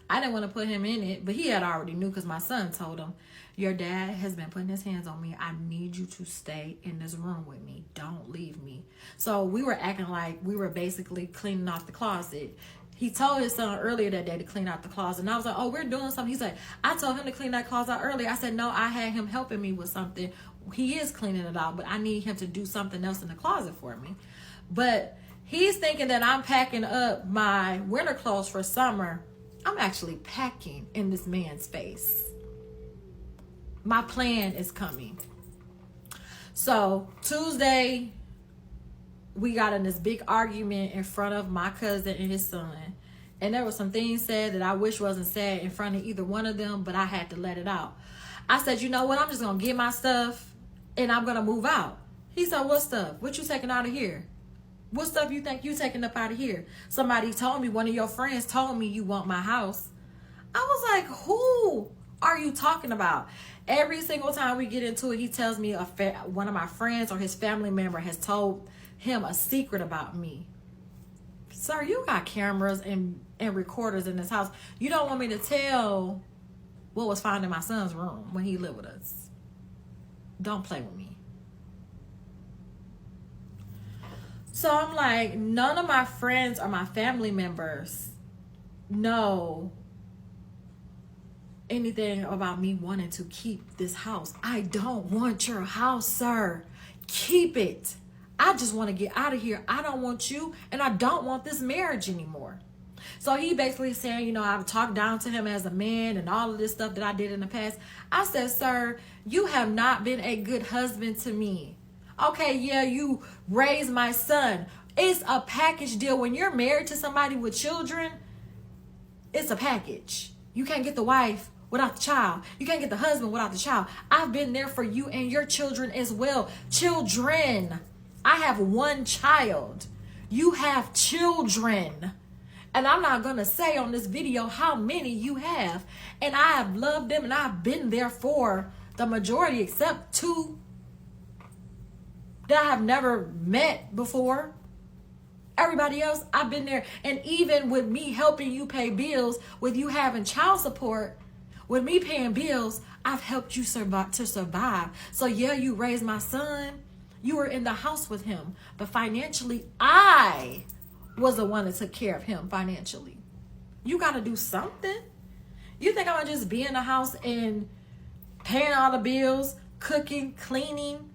S3: I didn't want to put him in it, but he had already knew because my son told him, your dad has been putting his hands on me. I need you to stay in this room with me. Don't leave me. So we were acting like we were basically cleaning off the closet. He told his son earlier that day to clean out the closet. And I was like, oh, we're doing something. He's like, I told him to clean that closet out earlier. I said, no, I had him helping me with something. He is cleaning it out, but I need him to do something else in the closet for me. But he's thinking that I'm packing up my winter clothes for summer. I'm actually packing in this man's face. My plan is coming. So Tuesday, we got in this big argument in front of my cousin and his son. And there were some things said that I wish wasn't said in front of either one of them, but I had to let it out. I said, you know what? I'm just going to get my stuff and I'm going to move out. He said, what stuff? What you taking out of here? What stuff you think you taking up out of here? Somebody told me, one of your friends told me you want my house. I was like, who are you talking about? Every single time we get into it, he tells me one of my friends or his family member has told him a secret about me. Sir, you got cameras and recorders in this house. You don't want me to tell what was found in my son's room when he lived with us. Don't play with me. So I'm like, none of my friends or my family members know anything about me wanting to keep this house. I don't want your house, sir. Keep it. I just want to get out of here. I don't want you, and I don't want this marriage anymore. So he basically saying, you know, I've talked down to him as a man and all of this stuff that I did in the past. I said, sir, you have not been a good husband to me. Okay, yeah, you raised my son. It's a package deal. When you're married to somebody with children, it's a package. You can't get the wife without the child. You can't get the husband without the child. I've been there for you and your children as well. Children. I have one child. You have children. And I'm not going to say on this video how many you have. And I have loved them and I've been there for the majority except 2 that I have never met before. Everybody else, I've been there. And even with me helping you pay bills, with you having child support, with me paying bills, I've helped you survive. So yeah, you raised my son. You were in the house with him. But financially, I was the one that took care of him financially. You got to do something. You think I'm going to just be in the house and paying all the bills, cooking, cleaning,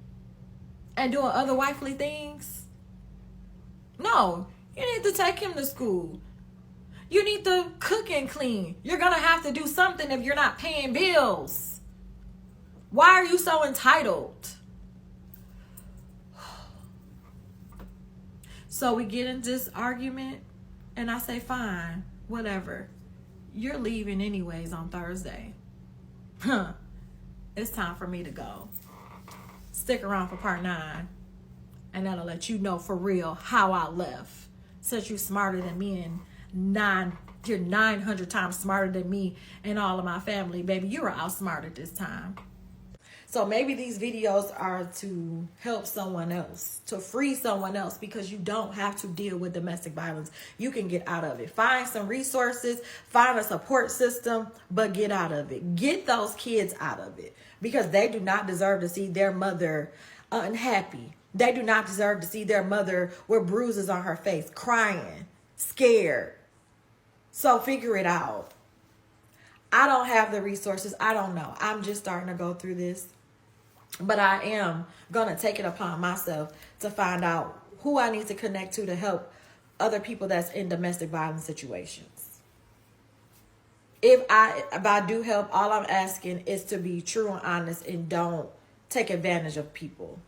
S3: and doing other wifely things? No, you need to take him to school. You need to cook and clean. You're going to have to do something if you're not paying bills. Why are you so entitled? So we get into this argument and I say, fine, whatever. You're leaving anyways on Thursday. It's time for me to go. Stick around for part 9. And that'll let you know for real how I left. Since you're smarter than me and you're 900 times smarter than me and all of my family, baby, you are outsmarted this time. So maybe these videos are to help someone else, to free someone else, because you don't have to deal with domestic violence. You can get out of it. Find some resources, find a support system, but get out of it. Get those kids out of it, because they do not deserve to see their mother unhappy. They do not deserve to see their mother with bruises on her face, crying, scared. So figure it out. I don't have the resources. I don't know. I'm just starting to go through this. But I am going to take it upon myself to find out who I need to connect to help other people that's in domestic violence situations. If I do help, all I'm asking is to be true and honest and don't take advantage of people.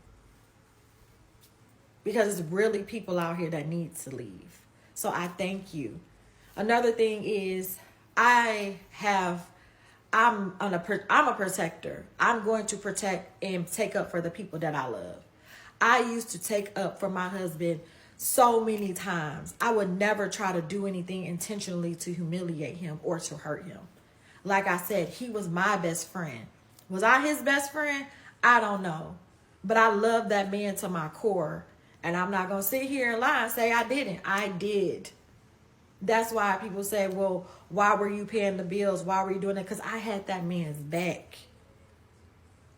S3: Because it's really people out here that need to leave. So I thank you. Another thing is I'm a protector. I'm going to protect and take up for the people that I love. I used to take up for my husband so many times. I would never try to do anything intentionally to humiliate him or to hurt him. Like I said, he was my best friend. Was I his best friend? I don't know. But I love that man to my core. And I'm not going to sit here and lie and say I didn't. I did. That's why people say, well, why were you paying the bills? Why were you doing that? Because I had that man's back.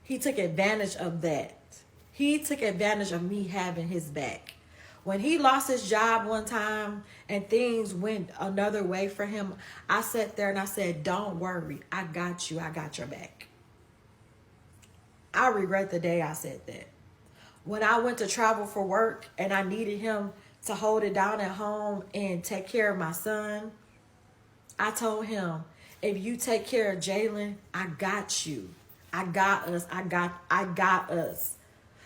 S3: He took advantage of that. He took advantage of me having his back. When he lost his job one time and things went another way for him, I sat there and I said, don't worry. I got you. I got your back. I regret the day I said that. When I went to travel for work and I needed him to hold it down at home and take care of my son, I told him, if you take care of Jalen, I got you. I got us. I got us.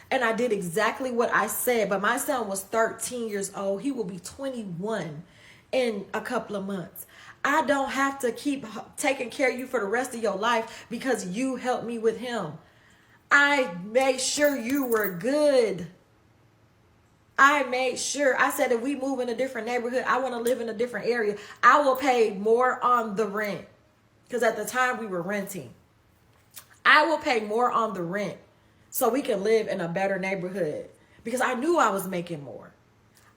S3: And I did exactly what I said. But my son was 13 years old. He will be 21 in a couple of months. I don't have to keep taking care of you for the rest of your life because you helped me with him. I made sure you were good. I made sure. I said, if we move in a different neighborhood, I want to live in a different area. I will pay more on the rent. Because at the time we were renting. I will pay more on the rent so we can live in a better neighborhood. Because I knew I was making more.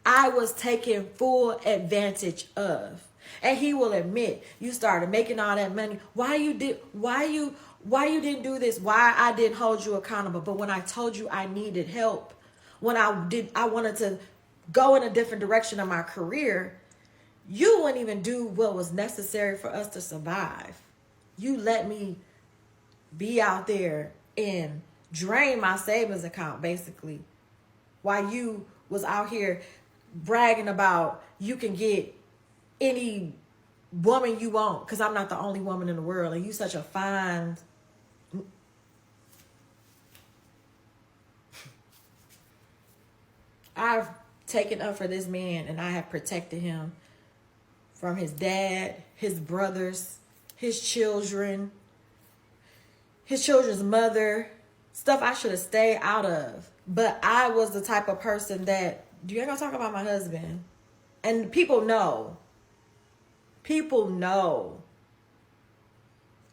S3: I was taking full advantage of. And he will admit, you started making all that money. Why you didn't do this? Why I didn't hold you accountable? But when I told you I needed help, when I wanted to go in a different direction of my career, you wouldn't even do what was necessary for us to survive. You let me be out there and drain my savings account, basically, while you was out here bragging about you can get any woman you want because I'm not the only woman in the world and you such a fine... I've taken up for this man and I have protected him from his dad, his brothers, his children, his children's mother, stuff I should have stayed out of. But I was the type of person that, you ain't gonna talk about my husband. And people know. People know.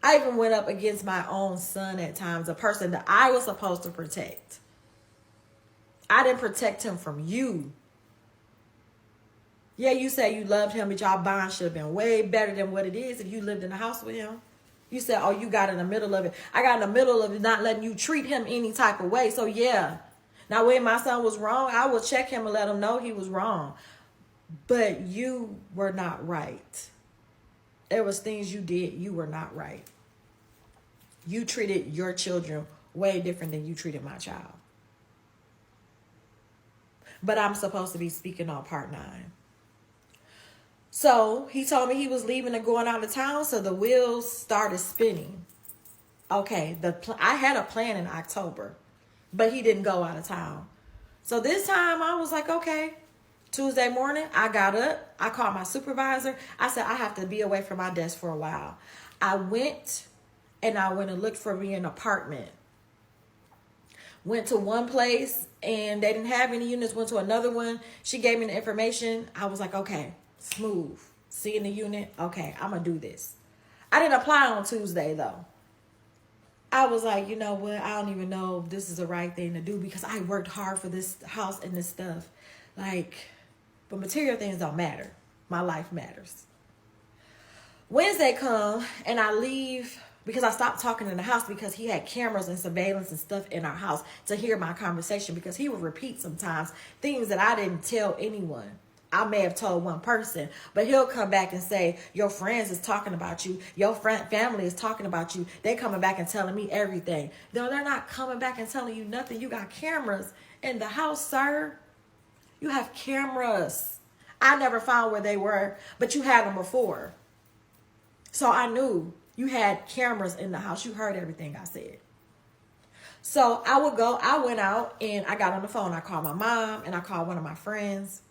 S3: I even went up against my own son at times, a person that I was supposed to protect. I didn't protect him from you. Yeah, you say you loved him, but y'all bond should have been way better than what it is if you lived in the house with him. You said, oh, you got in the middle of it. I got in the middle of it, not letting you treat him any type of way. So, yeah. Now, when my son was wrong, I will check him and let him know he was wrong. But you were not right. There was things you did, you were not right. You treated your children way different than you treated my child. But I'm supposed to be speaking on part 9. So he told me he was leaving and going out of town. So the wheels started spinning. Okay, I had a plan in October, but he didn't go out of town. So this time I was like, okay. Tuesday morning, I got up. I called my supervisor. I said, I have to be away from my desk for a while. I went and looked for me an apartment. Went to one place and they didn't have any units. Went to another one. She gave me the information. I was like, okay, smooth. Seeing the unit. Okay, I'm going to do this. I didn't apply on Tuesday though. I was like, you know what? I don't even know if this is the right thing to do because I worked hard for this house and this stuff. But material things don't matter. My life matters. Wednesday come and I leave because I stopped talking in the house because he had cameras and surveillance and stuff in our house to hear my conversation because he would repeat sometimes things that I didn't tell anyone. I may have told one person, but he'll come back and say, your friends is talking about you. Your family is talking about you. They coming back and telling me everything. No, they're not coming back and telling you nothing. You got cameras in the house, sir. You have cameras. I never found where they were, but you had them before. So I knew you had cameras in the house. You heard everything I said. So I went out and I got on the phone. I called my mom and I called one of my friends.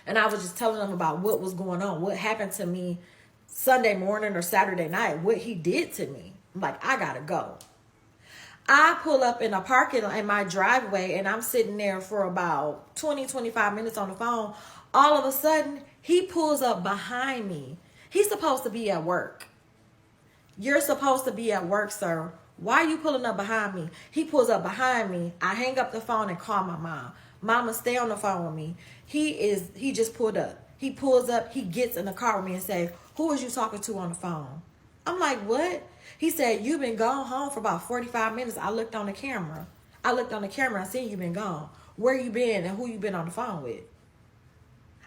S3: And I was just telling them about what was going on, what happened to me Sunday morning or Saturday night, what he did to me. I'm like, I gotta go. I pull up in a parking lot in my driveway and I'm sitting there for about 20, 25 minutes on the phone. All of a sudden, he pulls up behind me. He's supposed to be at work. You're supposed to be at work, sir. Why are you pulling up behind me? He pulls up behind me. I hang up the phone and call my mom. Mama, stay on the phone with me. He just pulled up. He pulls up, he gets in the car with me and says, who was you talking to on the phone? I'm like, what? He said, you've been gone home for about 45 minutes. I looked on the camera. I seen you been gone. Where you been and who you been on the phone with?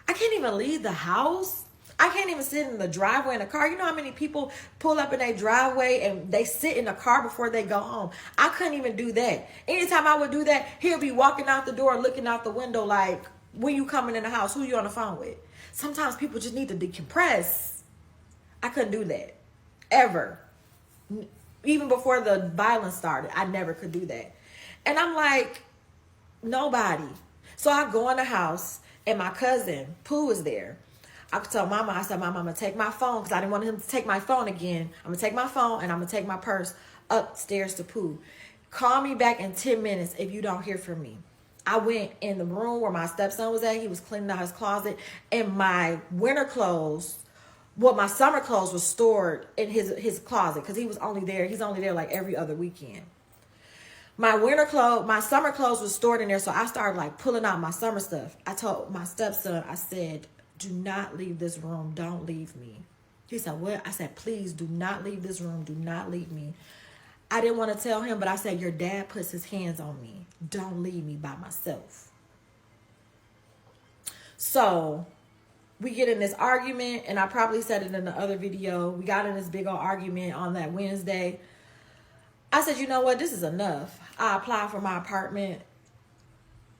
S3: I can't even leave the house. I can't even sit in the driveway in the car. You know how many people pull up in their driveway and they sit in the car before they go home? I couldn't even do that. Anytime I would do that, he'll be walking out the door, looking out the window like, when you coming in the house, who you on the phone with? Sometimes people just need to decompress. I couldn't do that. Ever. Even before the violence started, I never could do that. And I'm like, nobody. So I go in the house and my cousin, Pooh, is there. I told Mama, I said, Mama, I'm going to take my phone because I didn't want him to take my phone again. I'm going to take my phone and I'm going to take my purse upstairs to Pooh. Call me back in 10 minutes if you don't hear from me. I went in the room where my stepson was at. He was cleaning out his closet. And my winter clothes, my summer clothes was stored in his closet because he was only there. He's only there like every other weekend. My summer clothes was stored in there. So I started like pulling out my summer stuff. I told my stepson, I said, do not leave this room. Don't leave me. He said, what? I said, please do not leave this room. Do not leave me. I didn't want to tell him, but I said, your dad puts his hands on me. Don't leave me by myself. So we get in this argument, and I probably said it in the other video. We got in this big old argument on that Wednesday. I said, you know what? This is enough. I applied for my apartment,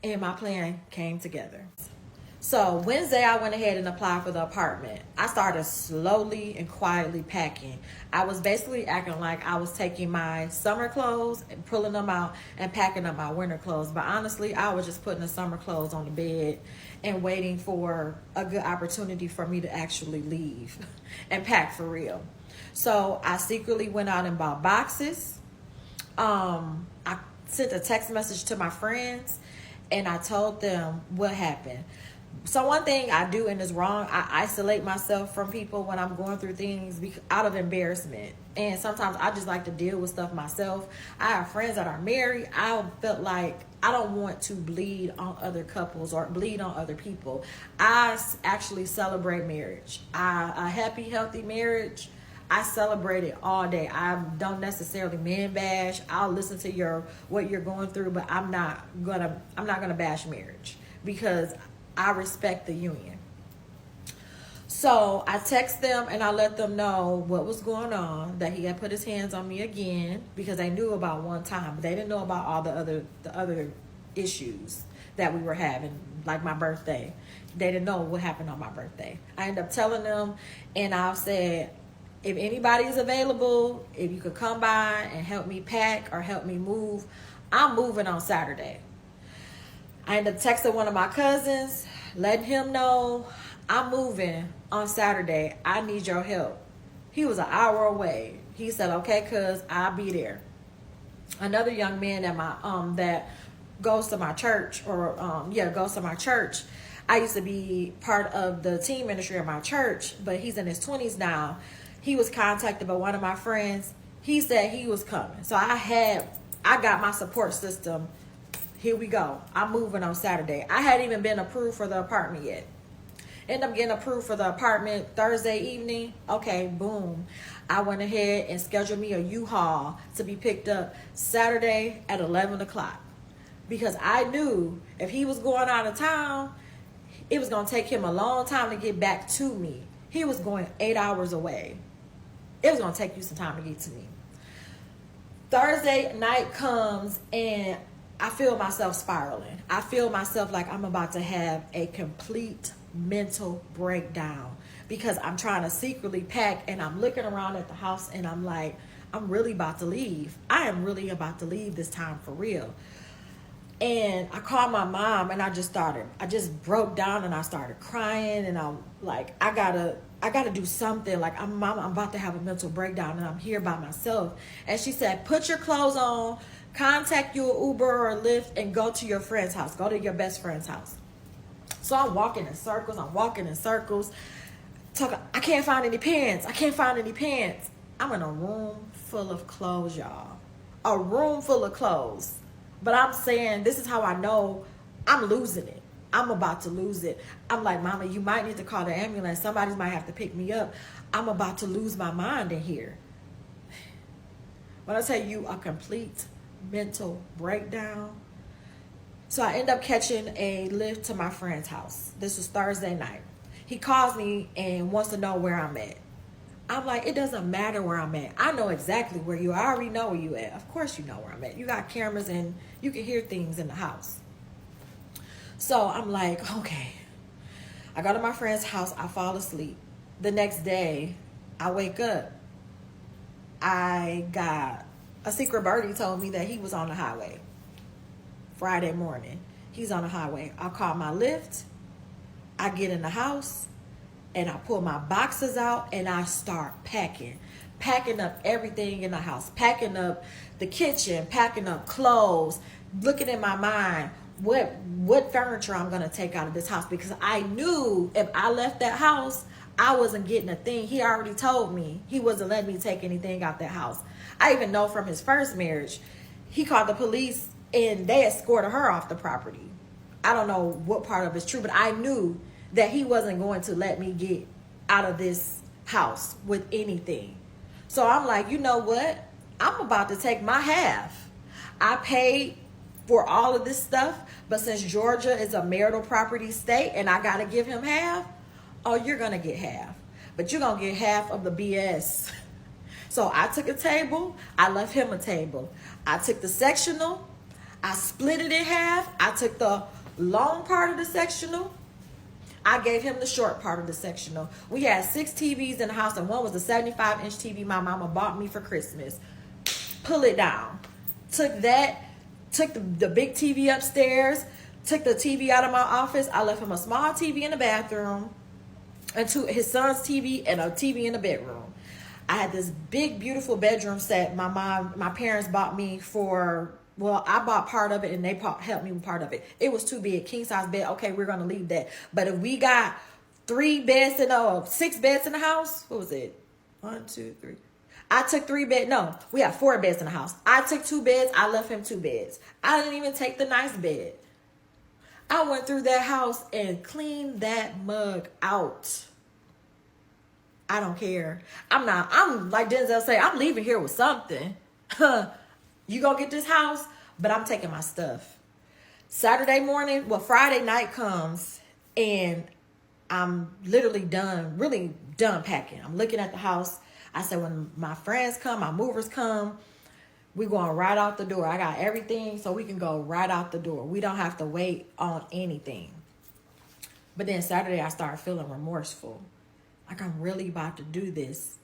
S3: and my plan came together. So Wednesday, I went ahead and applied for the apartment. I started slowly and quietly packing. I was basically acting like I was taking my summer clothes and pulling them out and packing up my winter clothes. But honestly, I was just putting the summer clothes on the bed and waiting for a good opportunity for me to actually leave and pack for real. So I secretly went out and bought boxes. I sent a text message to my friends and I told them what happened. So one thing I do and is wrong, I isolate myself from people when I'm going through things out of embarrassment. And sometimes I just like to deal with stuff myself. I have friends that are married. I felt like I don't want to bleed on other couples or bleed on other people. I actually celebrate marriage. A happy, healthy marriage, I celebrate it all day. I don't necessarily man bash. I'll listen to what you're going through, but I'm not gonna bash marriage because I respect the union. So I text them and I let them know what was going on, that he had put his hands on me again, because they knew about one time, but they didn't know about all the other issues that we were having, like my birthday. They didn't know what happened on my birthday. I ended up telling them, and I said, if anybody is available, if you could come by and help me pack or help me move, I'm moving on Saturday. I ended up texting one of my cousins, letting him know I'm moving on Saturday. I need your help. He was an hour away. He said, okay, cuz I'll be there. Another young man that goes to my church, goes to my church. I used to be part of the teen ministry of my church, but he's in his 20s now. He was contacted by one of my friends. He said he was coming. So I got my support system. Here we go. I'm moving on Saturday. I hadn't even been approved for the apartment yet. Ended up getting approved for the apartment Thursday evening. Okay, boom. I went ahead and scheduled me a U-Haul to be picked up Saturday at 11 o'clock. Because I knew if he was going out of town, it was going to take him a long time to get back to me. He was going 8 hours away. It was going to take you some time to get to me. Thursday night comes and I feel myself spiraling. I feel myself like I'm about to have a complete mental breakdown because I'm trying to secretly pack and I'm looking around at the house and I'm like, I'm really about to leave. I am really about to leave this time for real. And I called my mom and I just broke down and I started crying and I'm like, I gotta do something. Like, I'm about to have a mental breakdown and I'm here by myself. And she said, put your clothes on, contact your Uber or Lyft and go to your friend's house. Go to your best friend's house. So I'm walking in circles. I can't find any pants. I'm in a room full of clothes, y'all. A room full of clothes. But I'm saying, this is how I know I'm losing it. I'm about to lose it. I'm like, Mama, you might need to call the ambulance. Somebody might have to pick me up. I'm about to lose my mind in here. When I tell you a complete mental breakdown. So I end up catching a lift to my friend's house. This was Thursday night. He calls me and wants to know where I'm at. I'm like, it doesn't matter where I'm at. I know exactly where you are. I already know where you at. Of course you know where I'm at. You got cameras and you can hear things in the house. So I'm like, okay. I go to my friend's house. I fall asleep. The next day, I wake up. I got a secret birdie told me that he was on the highway. Friday morning. He's on the highway. I call my lift. I get in the house. And I pull my boxes out and I start packing up everything in the house, packing up the kitchen, packing up clothes, looking in my mind, what furniture I'm going to take out of this house, because I knew if I left that house, I wasn't getting a thing. He already told me he wasn't letting me take anything out that house. I even know from his first marriage, he called the police and they escorted her off the property. I don't know what part of it's true, but I knew that he wasn't going to let me get out of this house with anything. So I'm like, you know what? I'm about to take my half. I paid for all of this stuff, but since Georgia is a marital property state and I got to give him half, oh, you're going to get half. But you're going to get half of the BS. So I took a table. I left him a table. I took the sectional. I split it in half. I took the long part of the sectional. I gave him the short part of the sectional. We had 6 TVs in the house, and one was the 75-inch TV my mama bought me for Christmas. Pull it down. Took that, took the big TV upstairs, took the TV out of my office. I left him a small TV in the bathroom, and his son's TV, and a TV in the bedroom. I had this big, beautiful bedroom set my parents bought me for... Well, I bought part of it and they helped me with part of it. It was too big, king size bed. Okay, we're going to leave that. But if we got 6 beds in the house, what was it? 1, 2, 3. I took 3 beds. No, we had 4 beds in the house. I took 2 beds. I left him 2 beds. I didn't even take the nice bed. I went through that house and cleaned that mug out. I don't care. I'm like Denzel say, I'm leaving here with something. You gonna get this house, but I'm taking my stuff. Friday night comes and I'm literally really done packing. I'm looking at the house. I said, when my friends come, my movers come, we going right out the door. I got everything so we can go right out the door. We don't have to wait on anything. But then Saturday I started feeling remorseful. Like I'm really about to do this.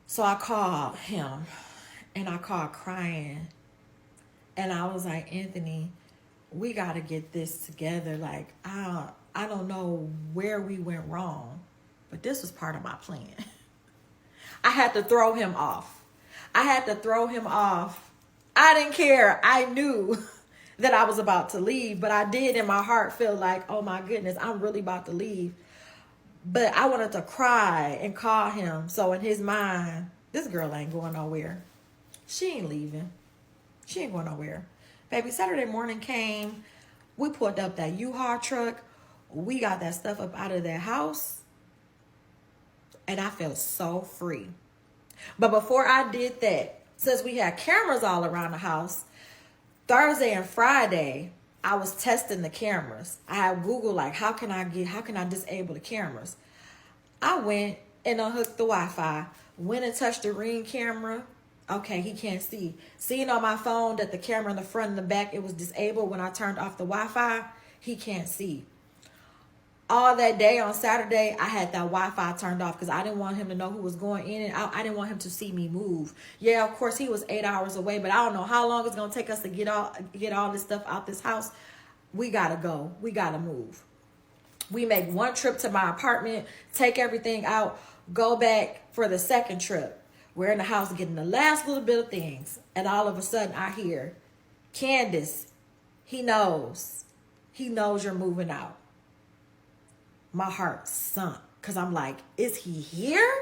S3: So I called him. And I called crying. And I was like, Anthony, we got to get this together. Like, I don't know where we went wrong. But this was part of my plan. I had to throw him off. I didn't care. I knew that I was about to leave. But I did in my heart feel like, oh my goodness, I'm really about to leave. But I wanted to cry and call him. So in his mind, this girl ain't going nowhere. She ain't leaving. She ain't going nowhere. Baby, Saturday morning came. We pulled up that U-Haul truck. We got that stuff up out of that house. And I felt so free. But before I did that, since we had cameras all around the house, Thursday and Friday, I was testing the cameras. I had Google, like, how can I disable the cameras? I went and unhooked the Wi-Fi. Went and touched the Ring camera. Okay, he can't see. Seeing on my phone that the camera in the front and the back, it was disabled when I turned off the Wi-Fi. He can't see. All that day on Saturday, I had that Wi-Fi turned off because I didn't want him to know who was going in and out. I didn't want him to see me move. Yeah, of course, he was 8 hours away, but I don't know how long it's going to take us to get all this stuff out this house. We got to go. We got to move. We make one trip to my apartment, take everything out, go back for the second trip. We're in the house getting the last little bit of things. And all of a sudden I hear, Candace, he knows you're moving out. My heart sunk because I'm like, is he here?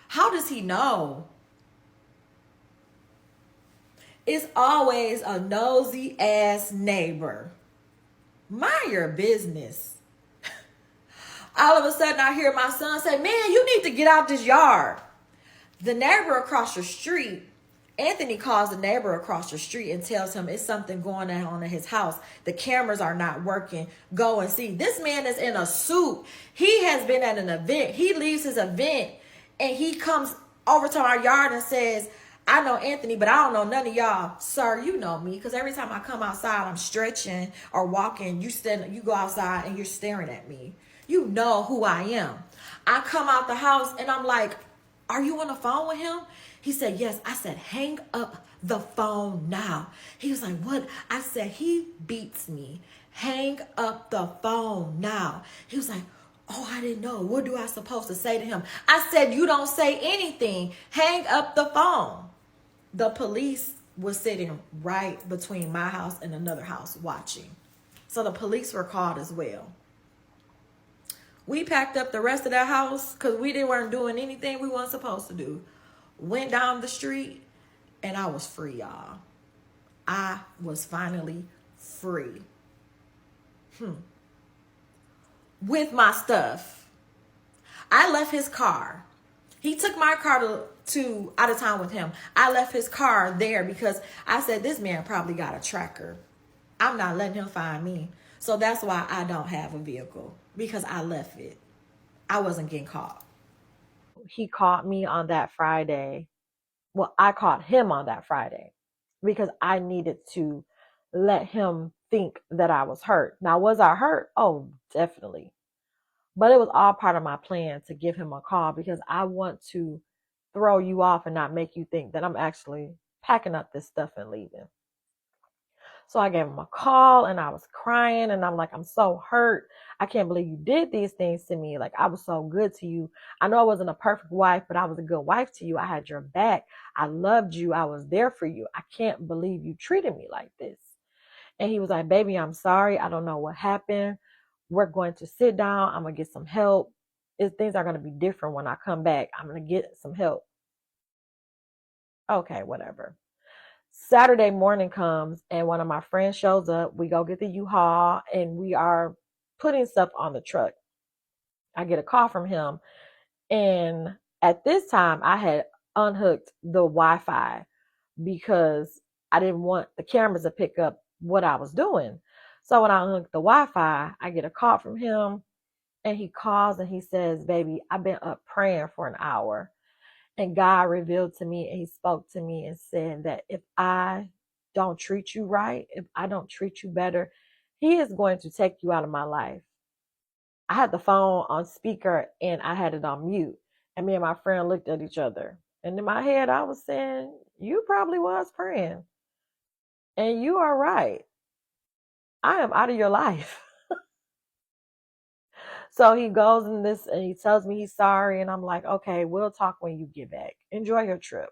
S3: How does he know? It's always a nosy ass neighbor. Mind your business. All of a sudden, I hear my son say, man, you need to get out this yard. The neighbor across the street, Anthony calls the neighbor across the street and tells him it's something going on in his house. The cameras are not working. Go and see. This man is in a suit. He has been at an event. He leaves his event and he comes over to our yard and says, I know Anthony, but I don't know none of y'all. Sir, you know me, because every time I come outside, I'm stretching or walking. You go outside and you're staring at me. You know who I am. I come out the house and I'm like, are you on the phone with him? He said, yes. I said, hang up the phone now. He was like, what? I said, he beats me. Hang up the phone now. He was like, oh, I didn't know. What do I supposed to say to him? I said, you don't say anything. Hang up the phone. The police was sitting right between my house and another house watching. So the police were called as well. We packed up the rest of that house because we weren't doing anything we weren't supposed to do. Went down the street and I was free, y'all. I was finally free. With my stuff. I left his car. He took my car to out of town with him. I left his car there because I said, this man probably got a tracker. I'm not letting him find me. So that's why I don't have a vehicle, because I left it. I wasn't getting caught. He caught me on that Friday. Well, I caught him on that Friday because I needed to let him think that I was hurt. Now, was I hurt? Oh, definitely. But it was all part of my plan to give him a call because I want to throw you off and not make you think that I'm actually packing up this stuff and leaving. So I gave him a call and I was crying and I'm like, I'm so hurt. I can't believe you did these things to me. Like, I was so good to you. I know I wasn't a perfect wife, but I was a good wife to you. I had your back. I loved you. I was there for you. I can't believe you treated me like this. And he was like, baby, I'm sorry. I don't know what happened. We're going to sit down. I'm going to get some help. Things are going to be different when I come back. I'm going to get some help. Okay, whatever. Saturday morning comes and one of my friends shows up. We go get the U-Haul and we are putting stuff on the truck. I get a call from him. And at this time, I had unhooked the Wi-Fi because I didn't want the cameras to pick up what I was doing. So when I unhooked the Wi-Fi, I get a call from him and he calls and he says, baby, I've been up praying for an hour. And God revealed to me and he spoke to me and said that if I don't treat you right, if I don't treat you better, he is going to take you out of my life. I had the phone on speaker and I had it on mute. And me and my friend looked at each other. And in my head, I was saying, you probably was praying. And you are right. I am out of your life. So he goes in this and he tells me he's sorry. And I'm like, okay, we'll talk when you get back. Enjoy your trip.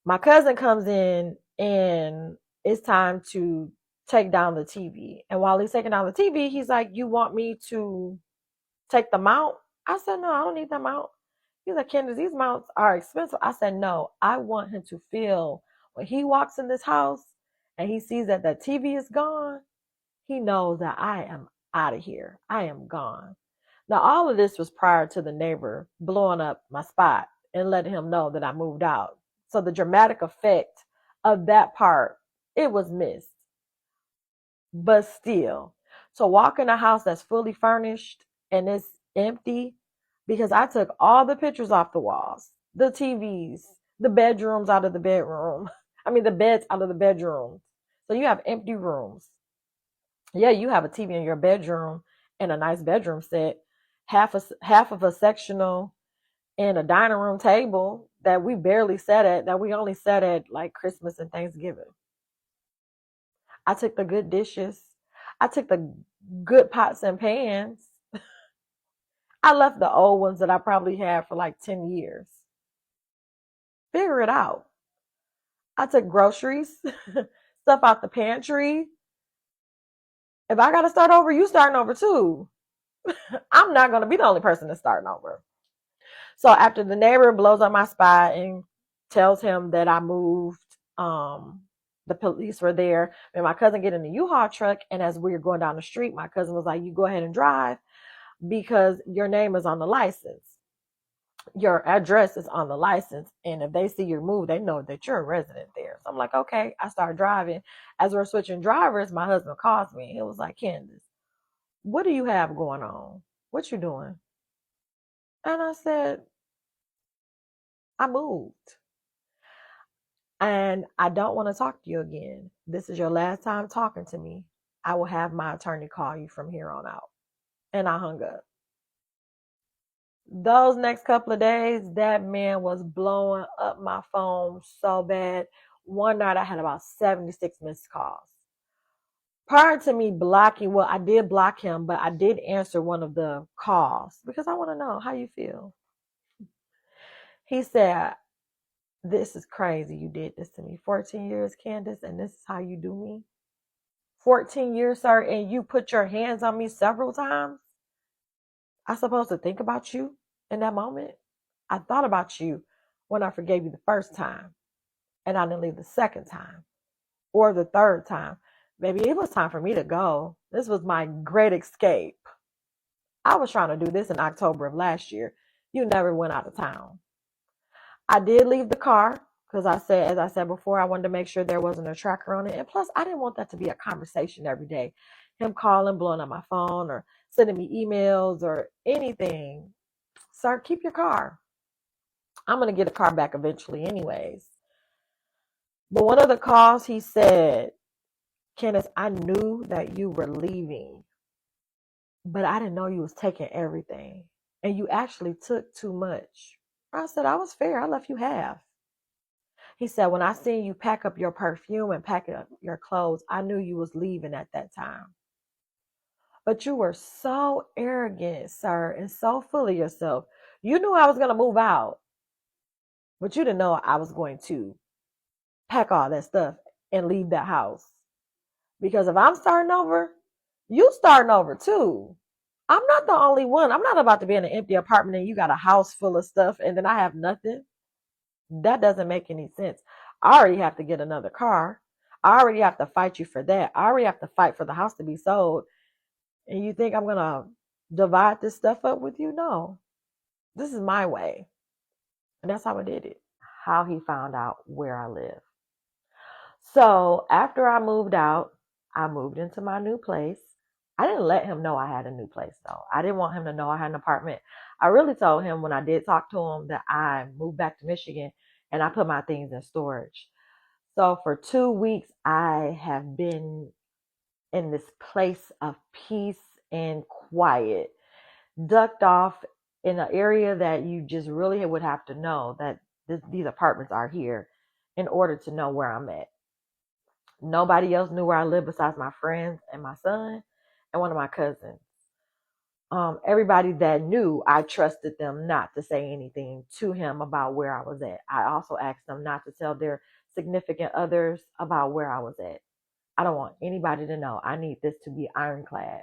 S3: My cousin comes in and it's time to take down the TV. And while he's taking down the TV, he's like, you want me to take the mount? I said, no, I don't need the mount. He's like, Candace, these mounts are expensive. I said, no, I want him to feel when he walks in this house and he sees that the TV is gone, he knows that I am out of here. I am gone. Now, all of this was prior to the neighbor blowing up my spot and letting him know that I moved out. So the dramatic effect of that part, it was missed. But still, to walk in a house that's fully furnished and it's empty, because I took all the pictures off the walls, the TVs, the bedrooms out of the bedroom. I mean, the beds out of the bedrooms. So you have empty rooms. Yeah, you have a TV in your bedroom and a nice bedroom set, half of a sectional and a dining room table that we barely sat at, that we only sat at like Christmas and Thanksgiving. I took the good dishes. I took the good pots and pans. I left the old ones that I probably had for like 10 years. Figure it out. I took groceries, stuff out the pantry. If I got to start over, you starting over too. I'm not going to be the only person that's starting over. So after the neighbor blows up my spot and tells him that I moved, The police were there, and my cousin get in the U-Haul truck, and as we were going down the street, my cousin was like, you go ahead and drive because your name is on the license. Your address is on the license, and if they see your move, they know that you're a resident there. So I'm like, okay. I start driving. As we're switching drivers, my husband calls me. It was like, Candace, what do you have going on? What you doing? And I said, I moved. And I don't want to talk to you again. This is your last time talking to me. I will have my attorney call you from here on out. And I hung up. Those next couple of days, that man was blowing up my phone so bad. One night I had about 76 missed calls. Prior to me blocking, well, I did block him, but I did answer one of the calls because I want to know how you feel. He said, this is crazy. You did this to me. 14 years, Candace, and this is how you do me. 14 years, sir, and you put your hands on me several times. I supposed to think about you in that moment? I thought about you when I forgave you the first time, and I didn't leave the second time or the third time. Baby, it was time for me to go. This was my great escape. I was trying to do this in October of last year. You never went out of town. I did leave the car because as I said before, I wanted to make sure there wasn't a tracker on it. And plus, I didn't want that to be a conversation every day. Him calling, blowing up my phone, or sending me emails or anything. Sir, keep your car. I'm going to get a car back eventually anyways. But one of the calls, he said, Kenneth, I knew that you were leaving, but I didn't know you was taking everything. And you actually took too much. I said, I was fair. I left you half. He said, when I seen you pack up your perfume and pack up your clothes, I knew you was leaving at that time. But you were so arrogant, sir, and so full of yourself. You knew I was going to move out, but you didn't know I was going to pack all that stuff and leave that house. Because if I'm starting over, you starting over too. I'm not the only one. I'm not about to be in an empty apartment and you got a house full of stuff and then I have nothing. That doesn't make any sense. I already have to get another car. I already have to fight you for that. I already have to fight for the house to be sold. And you think I'm going to divide this stuff up with you? No. This is my way. And that's how I did it. How he found out where I live. So after I moved out, I moved into my new place. I didn't let him know I had a new place though. I didn't want him to know I had an apartment. I really told him when I did talk to him that I moved back to Michigan and I put my things in storage. So for 2 weeks, I have been in this place of peace and quiet, ducked off in an area that you just really would have to know that these apartments are here in order to know where I'm at. Nobody else knew where I lived besides my friends and my son and one of my cousins. Everybody that knew, I trusted them not to say anything to him about where I was at. I also asked them not to tell their significant others about where I was at. I don't want anybody to know. I need this to be ironclad.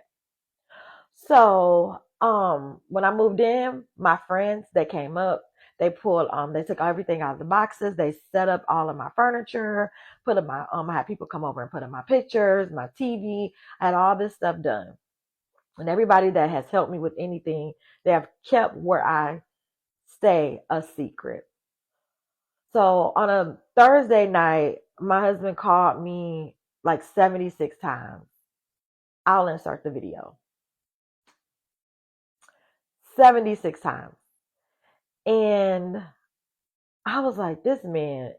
S3: So, when I moved in, my friends, they came up, they took everything out of the boxes. They set up all of my furniture, put up I had people come over and put up my pictures, my TV. I had all this stuff done. And everybody that has helped me with anything, they have kept where I stay a secret. So on a Thursday night, my husband called me like 76 times. I'll insert the video. 76 times. And I was like, this man,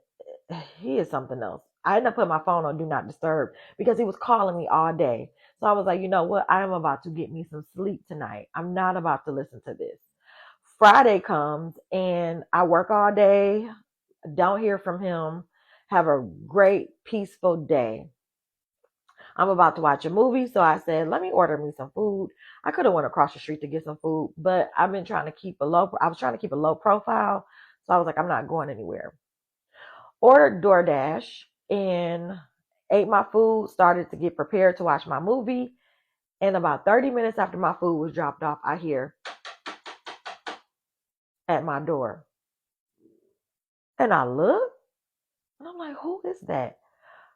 S3: he is something else. I ended up putting my phone on Do Not Disturb because he was calling me all day. So I was like, you know what? I am about to get me some sleep tonight. I'm not about to listen to this. Friday comes and I work all day. Don't hear from him. Have a great, peaceful day. I'm about to watch a movie. So I said, let me order me some food. I could have went across the street to get some food, but I was trying to keep a low profile. So I was like, I'm not going anywhere. Ordered DoorDash and ate my food, started to get prepared to watch my movie. And about 30 minutes after my food was dropped off, I hear at my door. And I look and I'm like, who is that?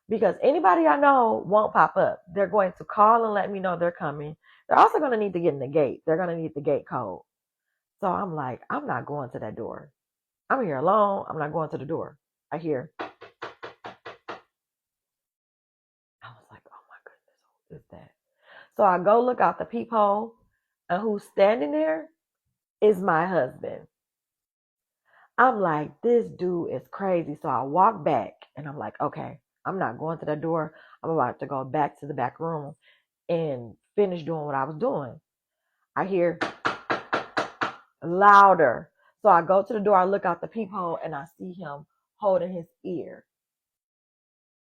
S5: because anybody I know won't pop up. They're going to call and let me know they're coming. They're also going to need to get in the gate. They're going to need the gate code. So I'm like, I'm not going to that door. I'm here alone. I'm not going to the door. I hear. I was like, oh my goodness, who is that? So I go look out the peephole, and who's standing there is my husband. I'm like, this dude is crazy. So I walk back, and I'm like, okay, I'm not going to that door. I'm about to go back to the back room and finish doing what I was doing. I hear louder. So I go to the door, I look out the peephole, and I see him holding his ear.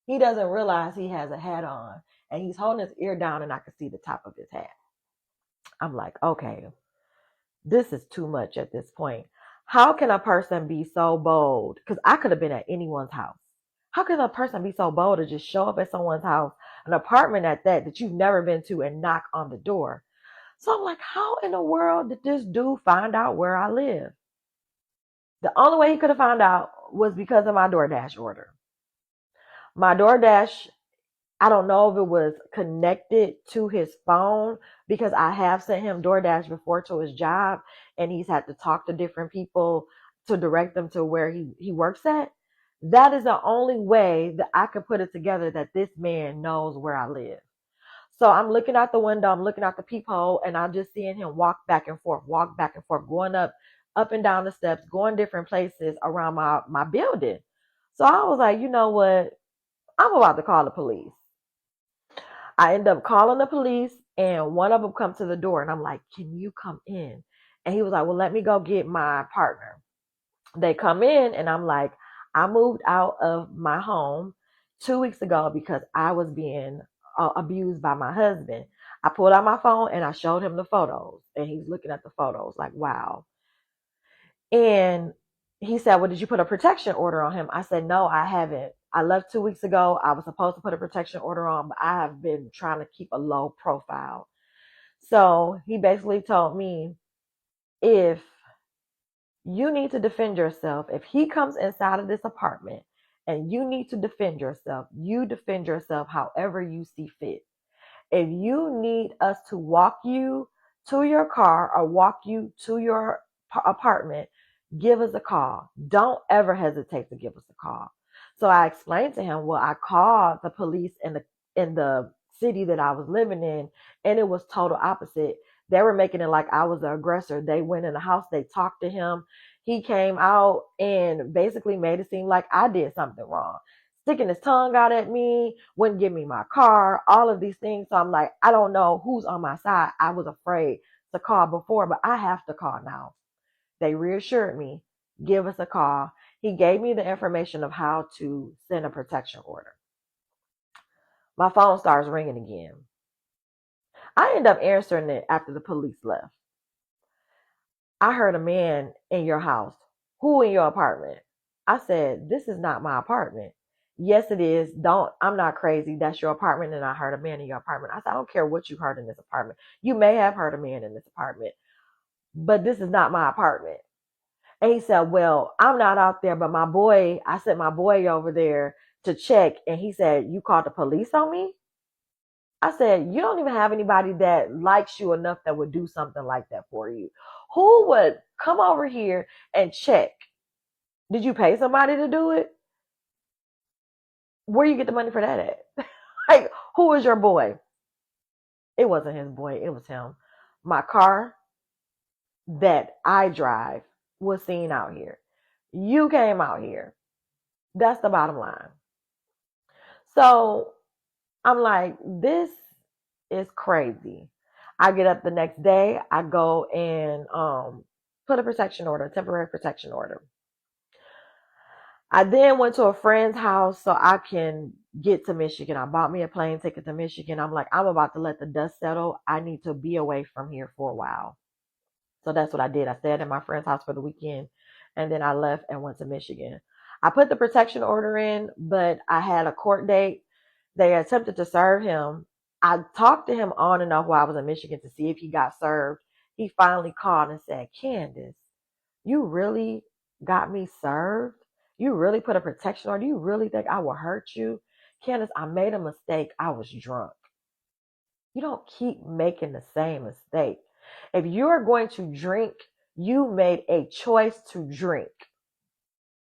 S5: He doesn't realize he has a hat on, and he's holding his ear down, and I can see the top of his hat. I'm like, okay, this is too much at this point. How can a person be so bold? Because I could have been at anyone's house. How can a person be so bold to just show up at someone's house, an apartment at that you've never been to, and knock on the door? So I'm like, how in the world did this dude find out where I live? The only way he could have found out was because of my DoorDash order. My DoorDash, I don't know if it was connected to his phone, because I have sent him DoorDash before to his job, and he's had to talk to different people to direct them to where he works at. That is the only way that I could put it together that this man knows where I live. So I'm looking out the window, I'm looking out the peephole, and I'm just seeing him walk back and forth, going up and down the steps, going different places around my building. So I was like, you know what? I'm about to call the police. I end up calling the police, and one of them come to the door, and I'm like, can you come in? And he was like, well, let me go get my partner. They come in, and I'm like, I moved out of my home 2 weeks ago because I was being abused by my husband. I pulled out my phone and I showed him the photos, and he's looking at the photos like, wow. And he said, well, did you put a protection order on him? I said, no, I haven't. I left 2 weeks ago. I was supposed to put a protection order on, but I have been trying to keep a low profile. So he basically told me, if you need to defend yourself, if he comes inside of this apartment and you need to defend yourself, you defend yourself however you see fit. If you need us to walk you to your car or walk you to your apartment, give us a call. Don't ever hesitate to give us a call. So I explained to him, well, I called the police in the city that I was living in, and it was total opposite. They were making it like I was the aggressor. They went in the house, they talked to him. He came out and basically made it seem like I did something wrong, sticking his tongue out at me, wouldn't give me my car, all of these things. So I'm like, I don't know who's on my side. I was afraid to call before, but I have to call now. They reassured me, give us a call. He gave me the information of how to send a protection order. My phone starts ringing again. I end up answering it after the police left. I heard a man in your house. Who in your apartment? I said, this is not my apartment. Yes, it is. I'm not crazy. That's your apartment. And I heard a man in your apartment. I said, I don't care what you heard in this apartment. You may have heard a man in this apartment, but this is not my apartment. And he said, well, I'm not out there, but I sent my boy over there to check. And he said, you called the police on me? I said, you don't even have anybody that likes you enough that would do something like that for you. Who would come over here and check? Did you pay somebody to do it? Where you get the money for that at? Like, who is your boy? It wasn't his boy. It was him. My car that I drive was seen out here. You came out here. That's the bottom line. So I'm like, this is crazy. I get up the next day. I go and put a protection order, a temporary protection order. I then went to a friend's house so I can get to Michigan. I bought me a plane ticket to Michigan. I'm like, I'm about to let the dust settle. I need to be away from here for a while. So that's what I did. I stayed at my friend's house for the weekend, and then I left and went to Michigan. I put the protection order in, but I had a court date. They attempted to serve him. I talked to him on and off while I was in Michigan to see if he got served. He finally called and said, Candace, you really got me served? You really put a protection order? You really think I will hurt you? Candace, I made a mistake. I was drunk. You don't keep making the same mistake. If you're going to drink, you made a choice to drink.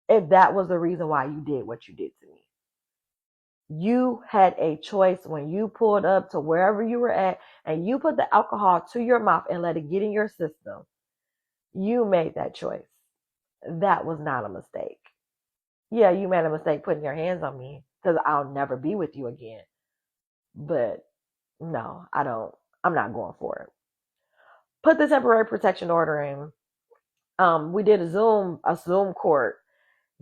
S5: If that was the reason why you did what you did to me. You had a choice when you pulled up to wherever you were at and you put the alcohol to your mouth and let it get in your system. You made that choice. That was not a mistake. Yeah, you made a mistake putting your hands on me because I'll never be with you again. But no, I'm not going for it. Put the temporary protection order in. We did a Zoom court.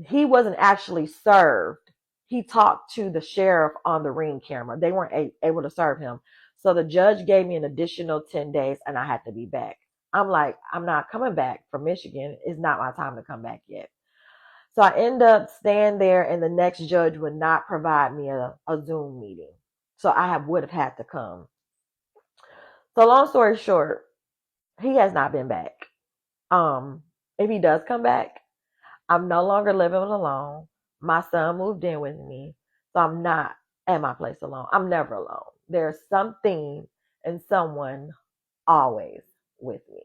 S5: He wasn't actually served. He talked to the sheriff on the Ring camera. They weren't able to serve him. So the judge gave me an additional 10 days and I had to be back. I'm like, I'm not coming back from Michigan. It's not my time to come back yet. So I end up staying there and the next judge would not provide me a Zoom meeting. So I would have had to come. So long story short, he has not been back. If he does come back, I'm no longer living alone. My son moved in with me. So I'm not at my place alone. I'm never alone. There's something and someone always with me.